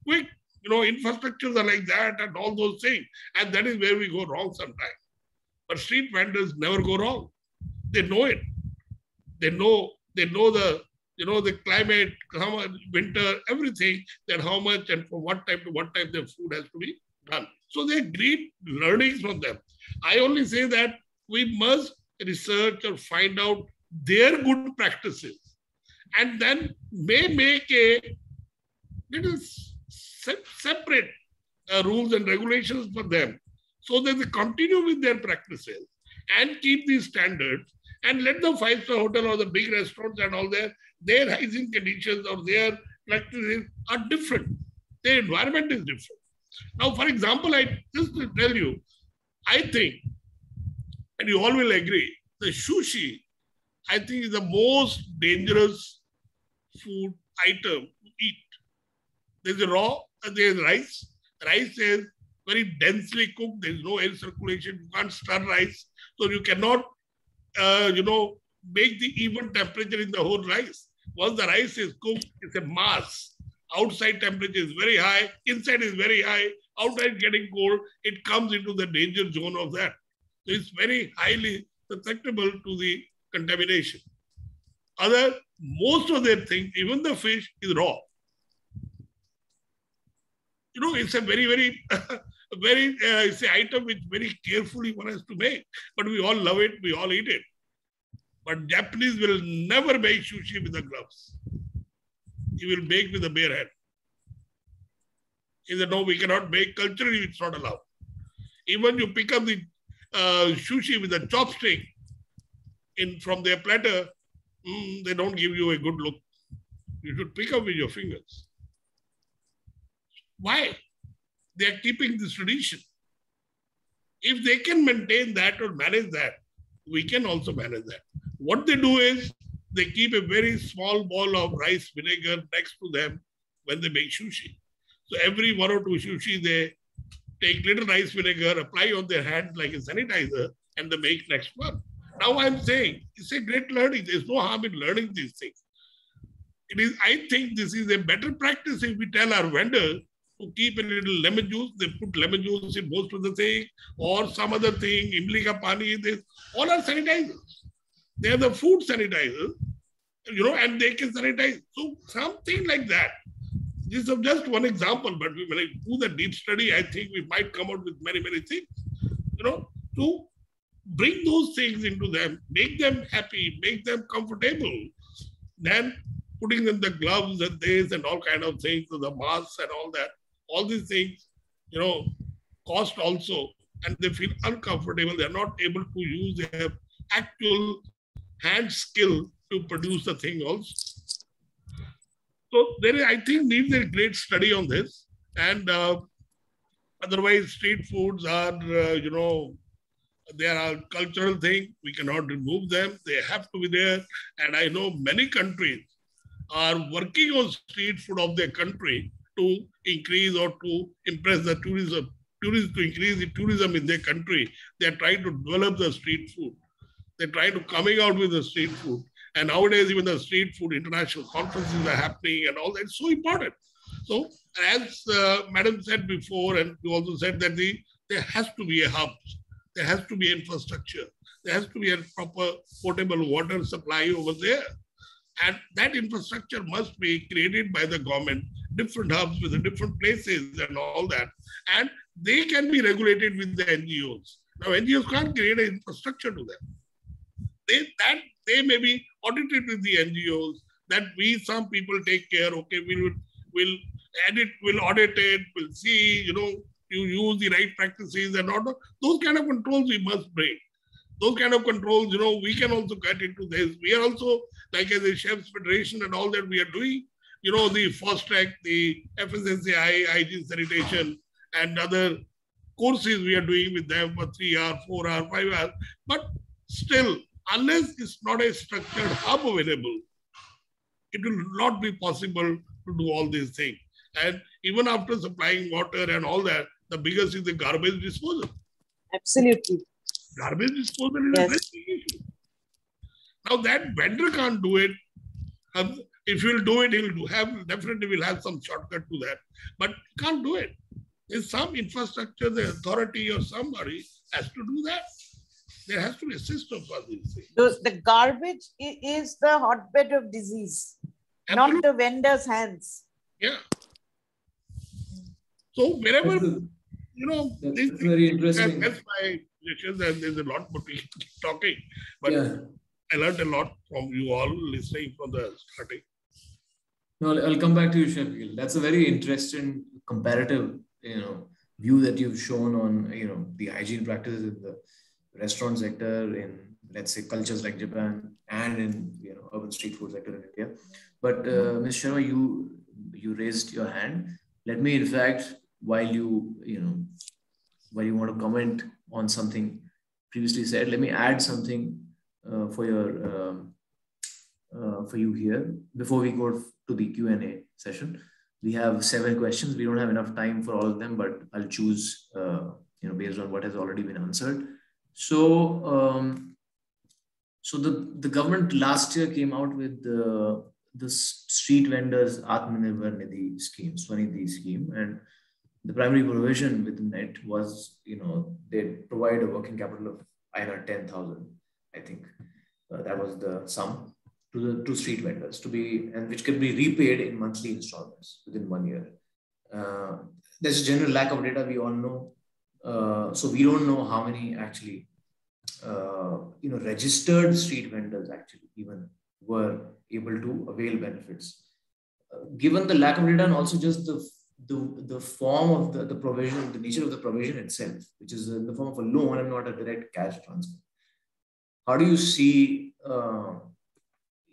quick. Infrastructures are like that and all those things. And that is where we go wrong sometimes. But street vendors never go wrong. They know it. They know the climate, summer, winter, everything, that how much and from what time to what time their food has to be done. So they great learnings from them. I only say that we must research or find out their good practices and then may make a little separate rules and regulations for them so that they continue with their practices and keep these standards and let the five-star hotel or the big restaurants and all their hygiene conditions or their practices are different. Their environment is different. Now, for example, just to tell you, I think, and you all will agree, the sushi, I think, is the most dangerous food item to eat. There's a raw, there's rice. Rice is very densely cooked. There's no air circulation. You can't stir rice. So you cannot, make the even temperature in the whole rice. Once the rice is cooked, it's a mass. Outside temperature is very high. Inside is very high. Outside getting cold. It comes into the danger zone of that. So it's very highly susceptible to the contamination. Most of their things, even the fish, is raw. It's a very, very, it's an item which very carefully one has to make. But we all love it, we all eat it. But Japanese will never make sushi with the gloves. He will make with a bare hand. He said, no, we cannot make. Culturally, it's not allowed. Even you pick up the sushi with a chopstick from their platter, they don't give you a good look. You should pick up with your fingers. Why? They are keeping this tradition. If they can maintain that or manage that, we can also manage that. What they do is they keep a very small ball of rice vinegar next to them when they make sushi. So every one or two sushi, they take little rice vinegar, apply on their hand like a sanitizer, and they make next one. Now I'm saying it's a great learning. There's no harm in learning these things. I think this is a better practice if we tell our vendors to keep a little lemon juice. They put lemon juice in most of the thing or some other thing, imli ka pani, all are sanitizers. They are the food sanitizers, and they can sanitize. So something like that. This is just one example, but when I do the deep study, I think we might come out with many, many things, to bring those things into them, make them happy, make them comfortable, then putting in the gloves and this and all kind of things, the masks and all that, all these things, cost also, and they feel uncomfortable. They're not able to use their actual hand skill to produce the thing also. So I think, needs a great study on this. And otherwise, street foods are, they are a cultural thing. We cannot remove them. They have to be there. And I know many countries are working on street food of their country to increase or to impress the tourism, to increase the tourism in their country. They're trying to develop the street food. They're trying to coming out with the street food. And nowadays, even the street food international conferences are happening and all that. It's so important. So as Madam said before, and you also said that there has to be a hub. There has to be infrastructure. There has to be a proper potable water supply over there. And that infrastructure must be created by the government, different hubs with the different places and all that. And they can be regulated with the NGOs. Now, NGOs can't create an infrastructure to them. They may be audited with the NGOs, that some people take care, okay, we'll audit it, we'll see, you use the right practices and all. Those kind of controls we must bring. Those kind of controls, we can also get into this. We are also, like as a Chefs Federation and all that we are doing, the FAST track, the FSSAI, hygiene sanitation, and other courses we are doing with them for 3 hours, 4 hours, 5 hours. But still, unless it's not a structured hub available, it will not be possible to do all these things. And even after supplying water and all that, the biggest is the garbage disposal. Absolutely. Garbage disposal is Yes. a very big issue. Now that vendor can't do it. If he'll do it, definitely will have some shortcut to that. But can't do it. There's some infrastructure, the authority or somebody has to do that. There has to be a system for these things. The garbage is the hotbed of disease, Absolutely. not the vendor's hands. Yeah. So wherever, that's very interesting. That's my suggestion, and there's a lot more people keep talking. But Yeah. I learned a lot from you all listening from the starting. No, I'll come back to you, Chef Gill. That's a very interesting comparative, view that you've shown on, the hygiene practices in the restaurant sector, in, let's say, cultures like Japan, and in, urban street food sector in India. But Ms. Sharma, you raised your hand. Let me, in fact, while you want to comment on something previously said, let me add something for you here before we go to the Q&A session. We have 7 questions. We don't have enough time for all of them, but I'll choose based on what has already been answered. So the government last year came out with the street vendors Atmanirbhar Nidhi scheme, Swanidhi scheme, and the primary provision within it was, they provide a working capital of INR 10,000, I think. That was the sum to street vendors and which can be repaid in monthly installments within 1 year. There's a general lack of data, we all know. So we don't know how many actually, registered street vendors actually even were able to avail benefits. Given the lack of data and also just the form of the provision, the nature of the provision itself, which is in the form of a loan and not a direct cash transfer. How do you see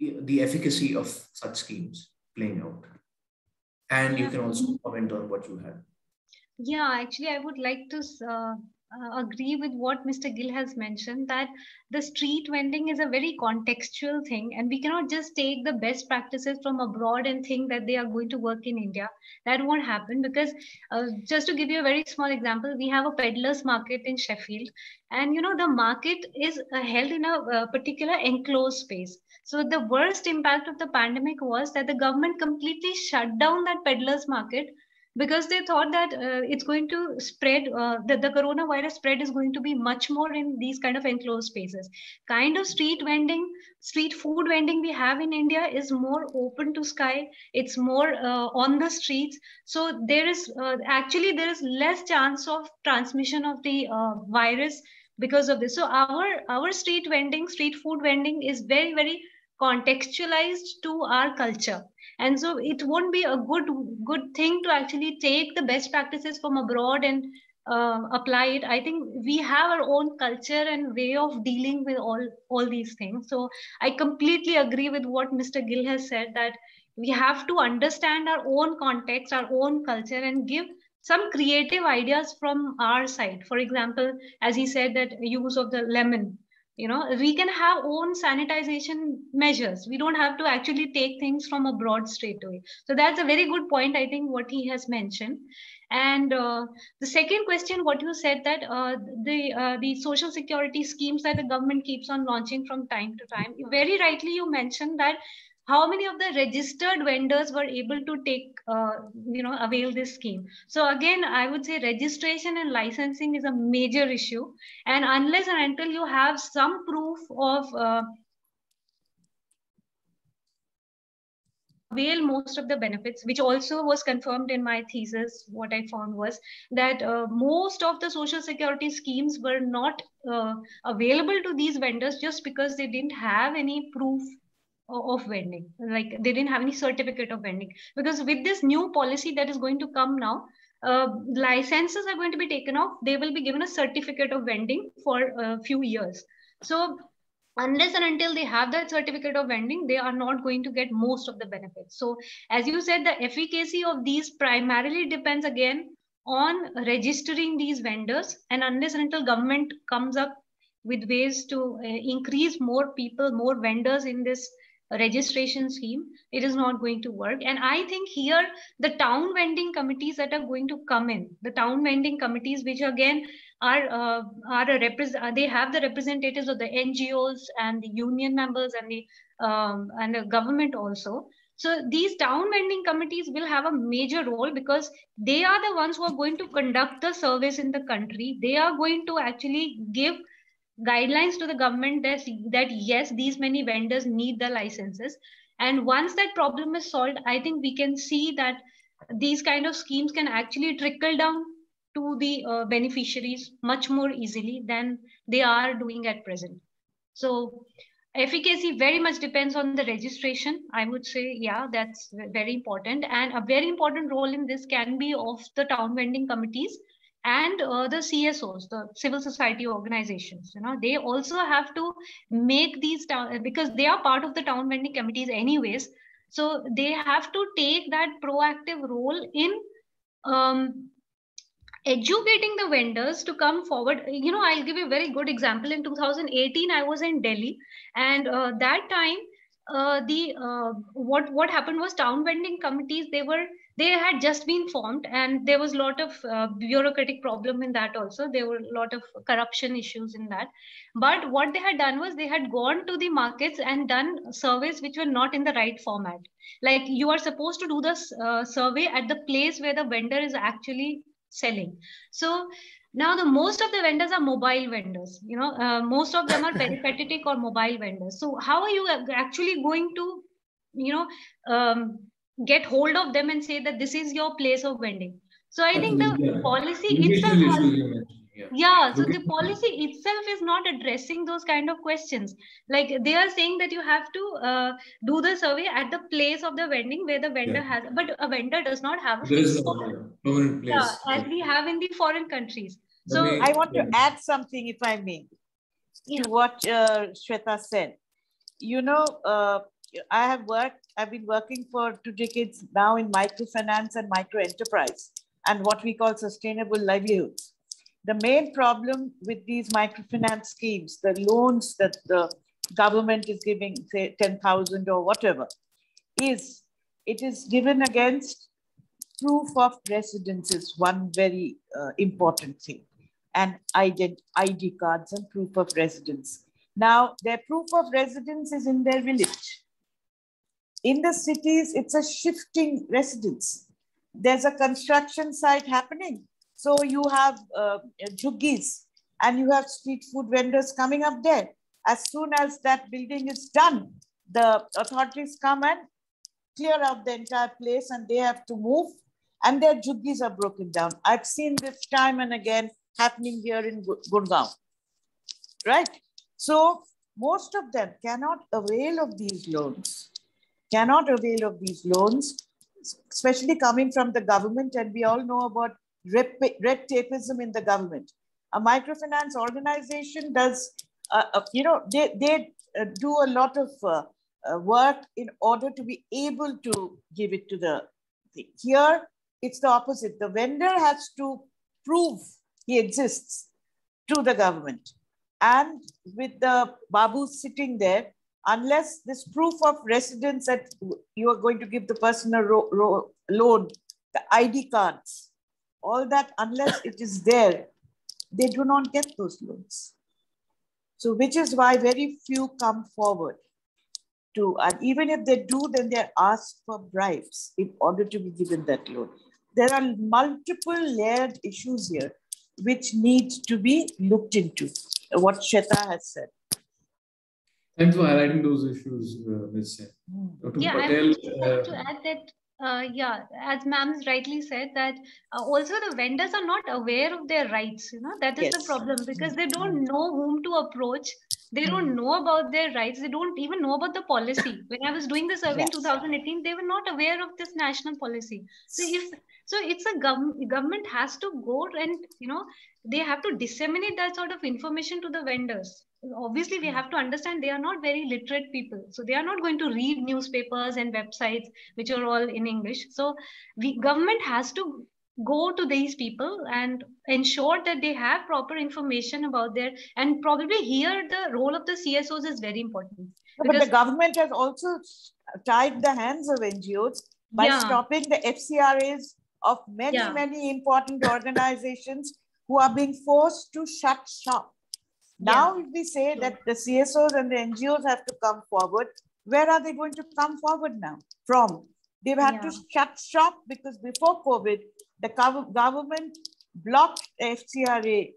the efficacy of such schemes playing out? And you can also comment on what you had. Yeah, actually, I would like to agree with what Mr. Gill has mentioned, that the street vending is a very contextual thing, and we cannot just take the best practices from abroad and think that they are going to work in India. That won't happen, because just to give you a very small example, we have a peddlers market in Sheffield, and the market is held in a particular enclosed space. So the worst impact of the pandemic was that the government completely shut down that peddlers market, because they thought that it's going to spread, the coronavirus spread is going to be much more in these kind of enclosed spaces. Kind of street food vending we have in India is more open to sky. It's more on the streets. So there is less chance of transmission of the virus because of this. So our street food vending is very, very contextualized to our culture. And so it won't be a good thing to actually take the best practices from abroad and apply it. I think we have our own culture and way of dealing with all these things. So I completely agree with what Mr. Gill has said, that we have to understand our own context, our own culture, and give some creative ideas from our side. For example, as he said, that use of the lemon. We can have own sanitization measures. We don't have to actually take things from abroad straight away. So that's a very good point, I think, what he has mentioned. And the second question, what you said, that the social security schemes that the government keeps on launching from time to time. Very rightly, you mentioned that how many of the registered vendors were able to take, avail this scheme. So again, I would say registration and licensing is a major issue. And unless and until you have some proof of avail most of the benefits, which also was confirmed in my thesis, what I found was that most of the social security schemes were not available to these vendors just because they didn't have any proof of vending, like they didn't have any certificate of vending. Because with this new policy that is going to come now, licenses are going to be taken off. They will be given a certificate of vending for a few years. So unless and until they have that certificate of vending, they are not going to get most of the benefits. So as you said, the efficacy of these primarily depends again on registering these vendors. And unless and until government comes up with ways to increase more people, more vendors in this registration scheme, it is not going to work. And I think here the town vending committees that are going to come in, the town vending committees, which again are they have the representatives of the NGOs and the union members and the government also. So these town vending committees will have a major role, because they are the ones who are going to conduct the surveys in the country. They are going to actually give guidelines to the government that yes, these many vendors need the licenses. And once that problem is solved, I think we can see that these kind of schemes can actually trickle down to the beneficiaries much more easily than they are doing at present. So efficacy very much depends on the registration. I would say, yeah, that's very important. And a very important role in this can be of the town vending committees and the CSOs, the civil society organizations. They also have to make these because they are part of the town vending committees anyways. So they have to take that proactive role in educating the vendors to come forward. I'll give you a very good example. In 2018, I was in Delhi, and that time, what happened was town vending committees, they had just been formed, and there was a lot of bureaucratic problem in that also. There were a lot of corruption issues in that. But what they had done was they had gone to the markets and done surveys which were not in the right format. Like, you are supposed to do the survey at the place where the vendor is actually selling. So now the most of the vendors are mobile vendors. Most of them are peripatetic or mobile vendors. So how are you actually going to get hold of them and say that this is your place of vending? So I think the policy itself so the policy itself is not addressing those kind of questions. Like, they are saying that you have to do the survey at the place of the vending where the vendor has, but a vendor does not have a fixed permanent place. as we have in the foreign countries. So I want to add something, if I may, to what Shweta said. I've been working for 2 decades now in microfinance and micro enterprise and what we call sustainable livelihoods. The main problem with these microfinance schemes, the loans that the government is giving, say 10,000 or whatever, is it is given against proof of residence is one very important thing, and ID cards and proof of residence. Now, their proof of residence is in their village. In the cities, it's a shifting residence. There's a construction site happening. So you have juggies and you have street food vendors coming up there. As soon as that building is done, the authorities come and clear out the entire place and they have to move, and their juggies are broken down. I've seen this time and again happening here in Gurgaon, right? So most of them cannot avail of these loans, especially coming from the government. And we all know about red tapeism in the government. A microfinance organization does, they do a lot of work in order to be able to give it to the thing. Here, it's the opposite. The vendor has to prove he exists to the government. And with the Babu sitting there, unless this proof of residence that you are going to give the person a loan, the ID cards, all that, unless it is there, they do not get those loans. So which is why very few come forward to, and even if they do, then they're asked for bribes in order to be given that loan. There are multiple layered issues here which need to be looked into, what Shweta has said. Thanks for highlighting those issues, Ms. Sen. Dr. Yeah, Patel, I would just like to add that, as ma'am has rightly said, that also the vendors are not aware of their rights. That is the problem, because they don't know whom to approach. They don't know about their rights. They don't even know about the policy. When I was doing the survey in 2018, they were not aware of this national policy. So it's a government has to go and, they have to disseminate that sort of information to the vendors. Obviously, we have to understand they are not very literate people. So they are not going to read newspapers and websites, which are all in English. So government has to go to these people and ensure that they have proper information about their, and probably here the role of the CSOs is very important. But the government has also tied the hands of NGOs by stopping the FCRAs of many important organizations who are being forced to shut shop. Now, if we say that the CSOs and the NGOs have to come forward, where are they going to come forward now from? They've had to shut shop because before COVID, the government blocked FCRA,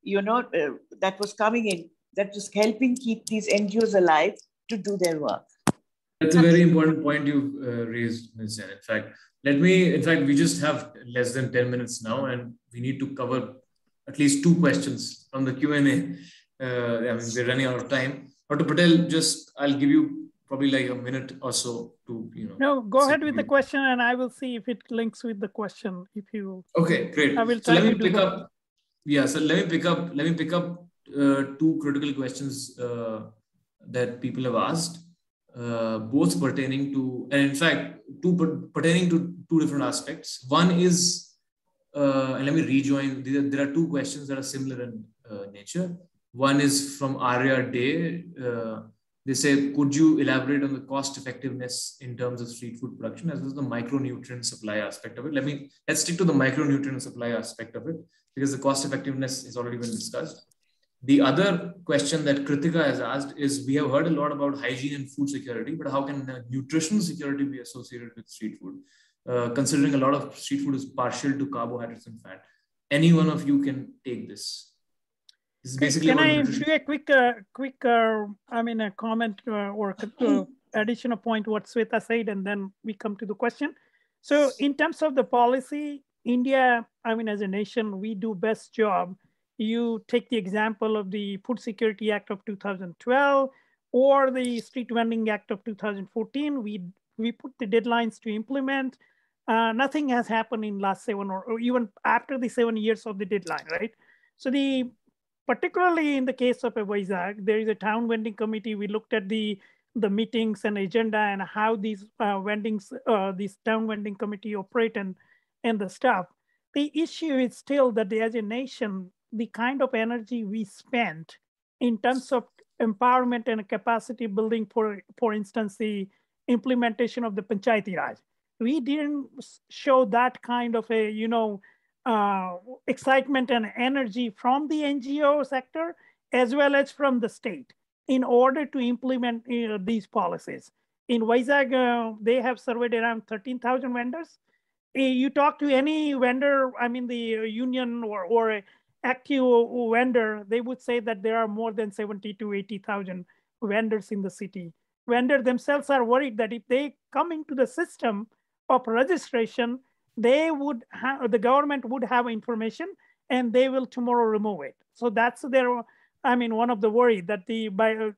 that was coming in, that was helping keep these NGOs alive to do their work. That's a very important point you've raised, Ms. Sen. In fact, we just have less than 10 minutes now, and we need to cover at least 2 questions from the Q&A. We're running out of time. Dr. Patel, I'll give you probably like a minute or so to, No, go ahead with the question, and I will see if it links with the question. If you. Okay, great. I will try to pick up. Yeah, so let me pick up 2 critical questions that people have asked. Both pertaining to, and in fact, pertaining to 2 different aspects. One is, and let me rejoin, there are 2 questions that are similar in nature. One is from Arya Day. They say, could you elaborate on the cost effectiveness in terms of street food production as well as the micronutrient supply aspect of it? Let's stick to the micronutrient supply aspect of it because the cost effectiveness has already been discussed. The other question that Kritika has asked is, we have heard a lot about hygiene and food security, but how can nutritional security be associated with street food? Considering a lot of street food is partial to carbohydrates and fat. Any one of you can take this. This is basically can I do a quick a comment or additional point what Sweta said, and then we come to the question. So in terms of the policy, India, as a nation, we do best job. You take the example of the Food Security Act of 2012 or the Street Vending Act of 2014. We put the deadlines to implement. Nothing has happened in last 7 or even after the 7 years of the deadline, right? So particularly in the case of Vizag, there is a town vending committee. We looked at the meetings and agenda and how these this town vending committee operate and the stuff. The issue is still that as a nation, the kind of energy we spent in terms of empowerment and capacity building, for instance, the implementation of the Panchayati Raj, we didn't show that kind of a, excitement and energy from the NGO sector as well as from the state in order to implement these policies. In Vizag, they have surveyed around 13,000 vendors. You talk to any vendor, the union or a active vendor, they would say that there are more than 70 to 80,000 vendors in the city. Vendors themselves are worried that if they come into the system of registration, the government would have information and they will tomorrow remove it. So that's their, one of the worry that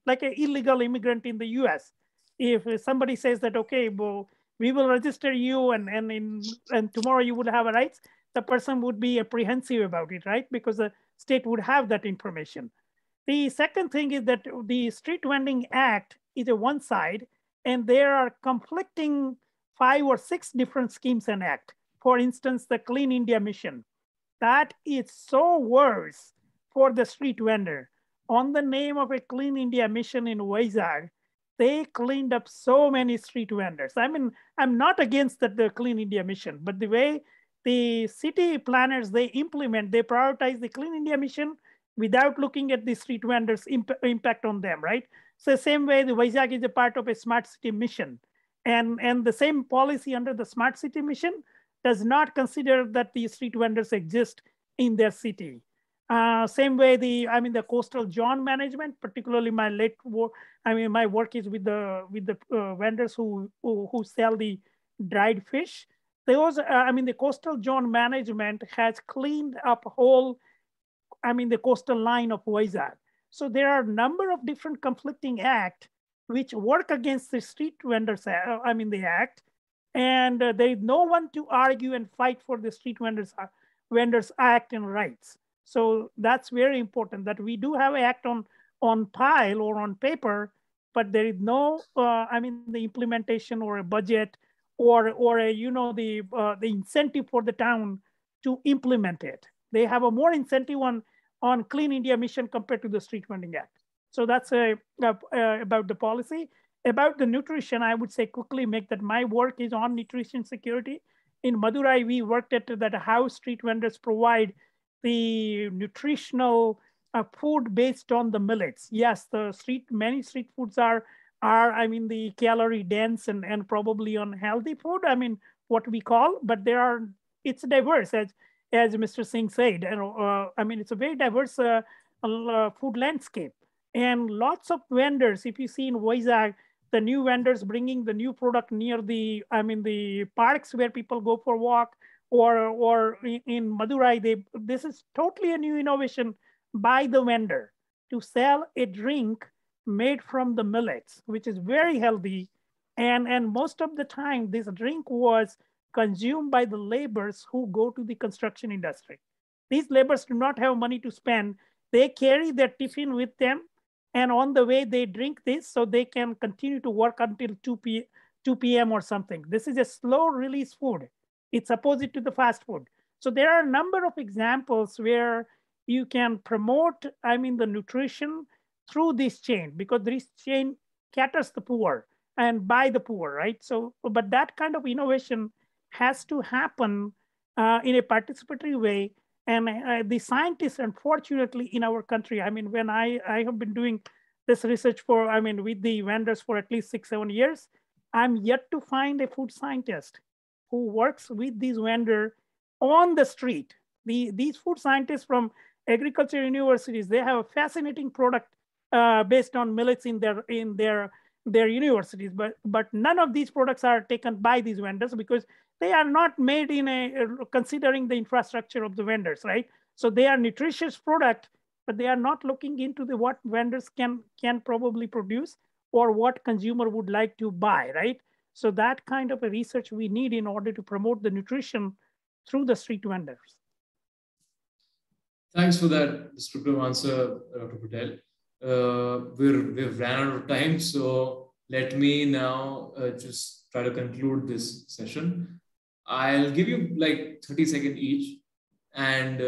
like an illegal immigrant in the US, if somebody says that, okay, well, we will register you and tomorrow you would have rights, the person would be apprehensive about it, right? Because the state would have that information. The second thing is that the Street Vending Act is a one side, and there are conflicting 5 or 6 different schemes and act. For instance, the Clean India Mission. That is so worse for the street vendor. On the name of a Clean India Mission in Vizag, they cleaned up so many street vendors. I'm not against the Clean India Mission, but the way the city planners, they prioritize the Clean India Mission without looking at the street vendors' impact on them, right? So the same way the Vizag is a part of a smart city mission. And the same policy under the smart city mission does not consider that the street vendors exist in their city. Same way the coastal zone management, particularly my work is with the vendors who sell the dried fish. The coastal zone management has cleaned up the coastal line of Vizag. So there are a number of different conflicting acts which work against the street vendors, the act, and there is no one to argue and fight for the street vendors act and rights. So that's very important that we do have an act on pile or on paper, but there is no, the implementation or a budget or the incentive for the town to implement it. They have a more incentive on Clean India Mission compared to the Street Vending Act. So that's about the policy. About the nutrition, I would say quickly make that my work is on nutrition security. In Madurai, we worked at that how street vendors provide the nutritional food based on the millets. Yes, many street foods are I mean, the calorie dense and probably unhealthy food. I mean, what we call, but it's diverse as Mr. Singh said. And I mean, it's a very diverse food landscape. And lots of vendors, if you see in Vizag, the new vendors bringing the new product near the parks where people go for a walk, or in Madurai, this is totally a new innovation by the vendor to sell a drink made from the millets, which is very healthy. And most of the time, this drink was consumed by the laborers who go to the construction industry. These laborers do not have money to spend. They carry their tiffin with them, and on the way they drink this so they can continue to work until 2 p.m. or something. This is a slow release food. It's opposite to the fast food. So there are a number of examples where you can promote, I mean, the nutrition through this chain, because this chain caters the poor and by the poor, right? So, but that kind of innovation has to happen in a participatory way. And the scientists, unfortunately, in our country, I mean, when I have been doing this research for, I mean, with the vendors for at least 6-7 years, I'm yet to find a food scientist who works with these vendors on the street. These food scientists from agriculture universities, they have a fascinating product based on millets in their universities, but none of these products are taken by these vendors because they are not made in considering the infrastructure of the vendors, right? So they are nutritious product, but they are not looking into what vendors can probably produce or what consumer would like to buy, right? So that kind of a research we need in order to promote the nutrition through the street vendors. Thanks for that descriptive answer, Dr. Patel. We've ran out of time, so let me now just try to conclude this session. I'll give you like 30 seconds each, and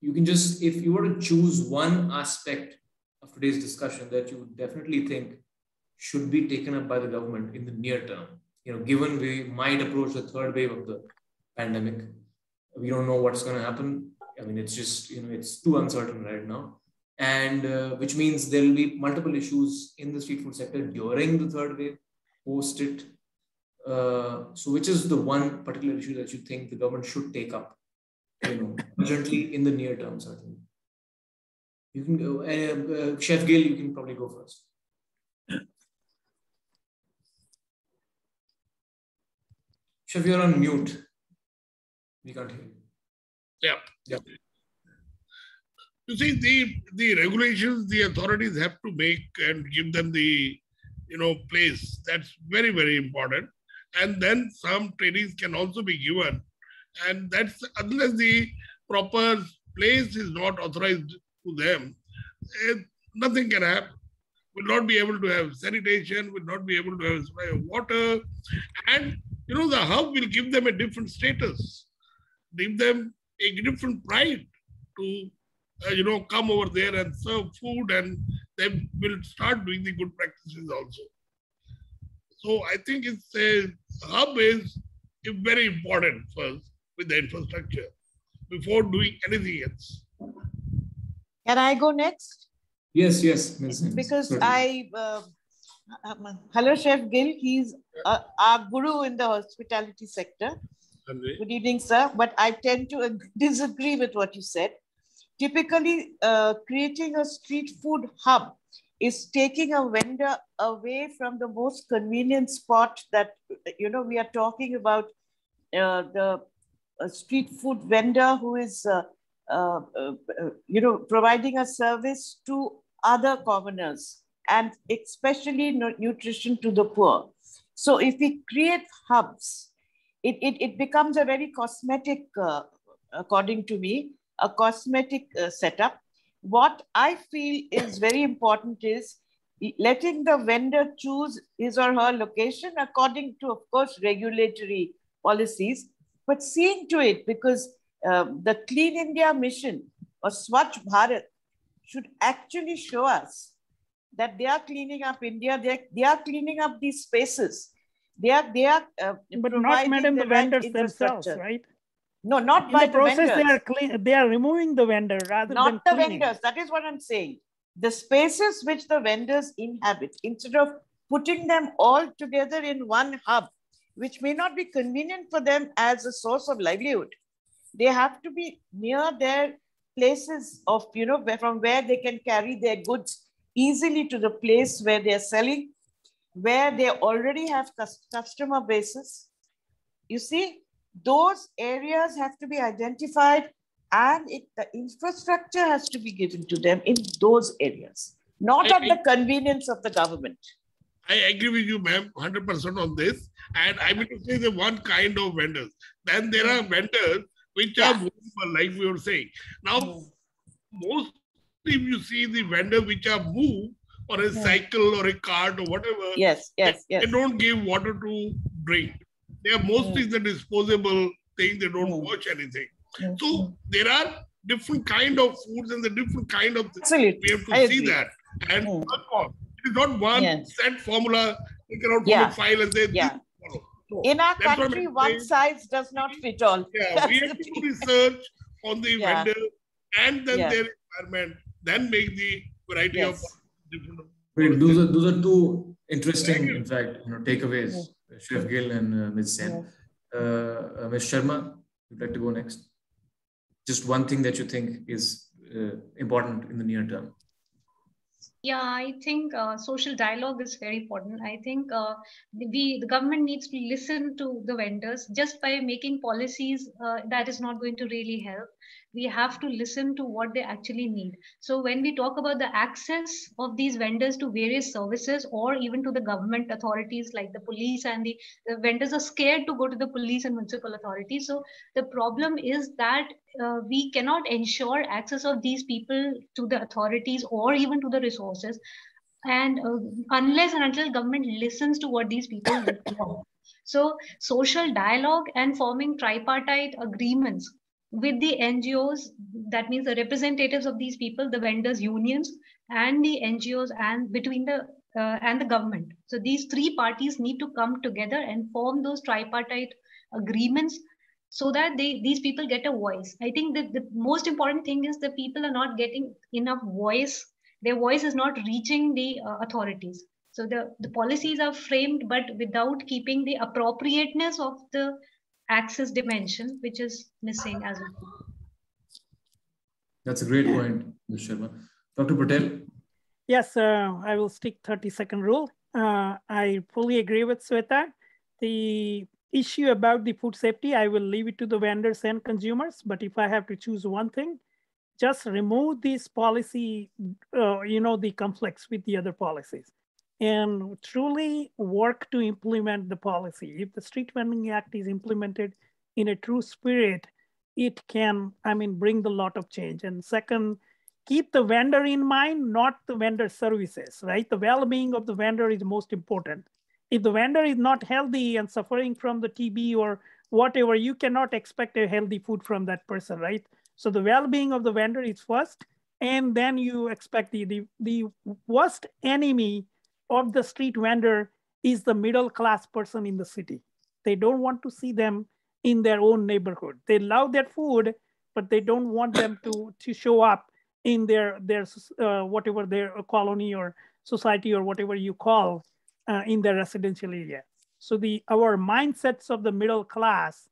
you can just, if you were to choose one aspect of today's discussion that you would definitely think should be taken up by the government in the near term, given we might approach the third wave of the pandemic, we don't know what's going to happen. I mean, it's just, it's too uncertain right now. And which means there will be multiple issues in the street food sector during the third wave, post it. So which is the one particular issue that you think the government should take up, urgently in the near term, certainly? You can go, Chef Gill, you can probably go first. Chef, you're on mute. We can't hear you. Yeah. You see, the regulations the authorities have to make and give them the place. That's very, very important. And then some trainings can also be given. And that's, unless the proper place is not authorized to them, nothing can happen. Will not be able to have sanitation, will not be able to have supply of water. And the hub will give them a different status, give them a different pride to come over there and serve food, and they will start doing the good practices also. So I think it's a hub is very important first with the infrastructure before doing anything else. Can I go next? Yes. Because hello, Chef Gill. He's our guru in the hospitality sector. Good evening, sir. But I tend to disagree with what you said. Typically, creating a street food hub is taking a vendor away from the most convenient spot that, we are talking about the street food vendor who is, providing a service to other commoners and especially nutrition to the poor. So if we create hubs, it becomes a very cosmetic, according to me, a cosmetic setup. What I feel is very important is letting the vendor choose his or her location according to, of course, regulatory policies, but seeing to it, because the Clean India mission or Swachh Bharat should actually show us that they are cleaning up India, they are cleaning up these spaces. They are but not, madam, the vendors themselves, right? No, not in by the process. vendors. They are removing the vendor rather than not the cleaning. vendors. That is what I'm saying. The spaces which the vendors inhabit, instead of putting them all together in one hub, which may not be convenient for them as a source of livelihood, they have to be near their places of, from where they can carry their goods easily to the place where they're selling, where they already have customer bases. You see, those areas have to be identified, and the infrastructure has to be given to them in those areas, not at the convenience of the government. I agree with you, ma'am, 100% on this. And I mean to say the one kind of vendors. Then there are vendors which are movable, like we were saying. Now, most if you see the vendors which are moved or a cycle or a cart or whatever, they don't give water to drink. They are mostly the disposable thing. They don't wash anything. So there are different kind of foods and the different kind of things. We have to see that and work on. It is not one set formula. You cannot follow file and say this follow. So in our country, one size does not fit all. Yeah, we have to do research on the vendor and then their environment, then make the variety of different. Great. Those are two interesting, in fact, takeaways, Chef Gill and Ms. Sen. Ms. Sharma, you'd like to go next? Just one thing that you think is important in the near term. Yeah, I think social dialogue is very important. I think the government needs to listen to the vendors. Just by making policies, that is not going to really help. We have to listen to what they actually need. So when we talk about the access of these vendors to various services or even to the government authorities like the police, and the vendors are scared to go to the police and municipal authorities. So the problem is that we cannot ensure access of these people to the authorities or even to the resources, and unless and until government listens to what these people want. So social dialogue and forming tripartite agreements with the NGOs, that means the representatives of these people, the vendors unions and the NGOs, and between the and the government. So these three parties need to come together and form those tripartite agreements so that these people get a voice. I think that the most important thing is the people are not getting enough voice. Their voice is not reaching the authorities. So the policies are framed, but without keeping the appropriateness of the access dimension, which is missing as well. That's a great point, Ms. Sharma. Dr. Patel? Yes, I will stick 30-second rule. I fully agree with Sweta. The issue about the food safety, I will leave it to the vendors and consumers. But if I have to choose one thing, just remove this policy, the conflicts with the other policies, and truly work to implement the policy. If the Street Vending Act is implemented in a true spirit, it can, bring a lot of change. And second, keep the vendor in mind, not the vendor services, right? The well-being of the vendor is most important. If the vendor is not healthy and suffering from the TB or whatever, you cannot expect a healthy food from that person, right? So the well-being of the vendor is first, and then you expect the worst enemy of the street vendor is the middle-class person in the city. They don't want to see them in their own neighborhood. They love their food, but they don't want them to show up in their whatever their colony or society or whatever you call in their residential area. So our mindsets of the middle class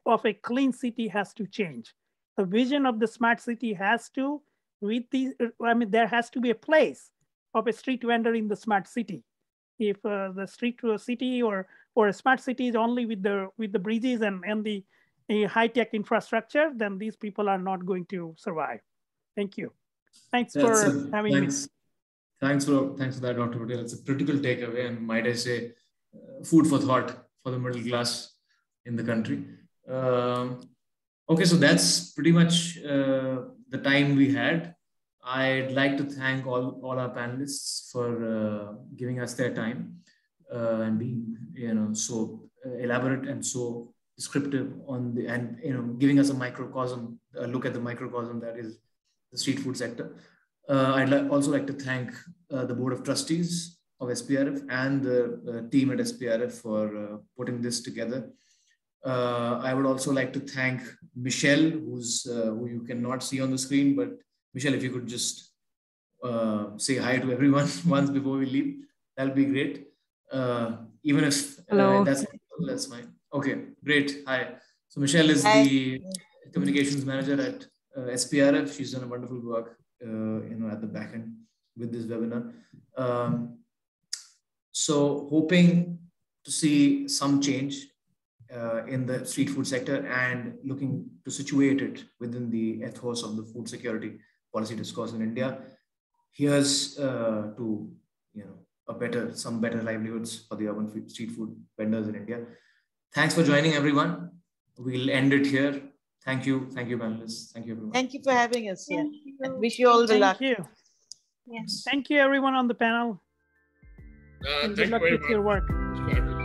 of a clean city has to change. The vision of the smart city has to, there has to be a place of a street vendor in the smart city. If the street city or a smart city is only with the bridges and the high-tech infrastructure, then these people are not going to survive. Thank you. Thanks for having me. Thanks for that, Dr. Patel. It's a critical takeaway, and might I say, food for thought for the middle class in the country. Okay, so that's pretty much the time we had. I'd like to thank all our panelists for giving us their time and being, so elaborate and so descriptive on giving us a look at the microcosm that is the street food sector. Also like to thank the Board of Trustees of SPRF and the team at SPRF for putting this together. I would also like to thank Michelle, who you cannot see on the screen, but Michelle, if you could just say hi to everyone once before we leave, that'll be great. Even if that's fine. Okay, great. Hi. So Michelle is the communications manager at SPRF. She's done a wonderful work, at the back end with this webinar. So hoping to see some change in the street food sector and looking to situate it within the ethos of the food security policy discourse in India. Here's to some better livelihoods for the urban street food vendors in India. Thanks for joining, everyone. We'll end it here. Thank you, panelists. Thank you, everyone. Thank you for having us here. And wish you all the luck. Thank you. Yes. Thank you, everyone on the panel. Thank good luck with your work. Much.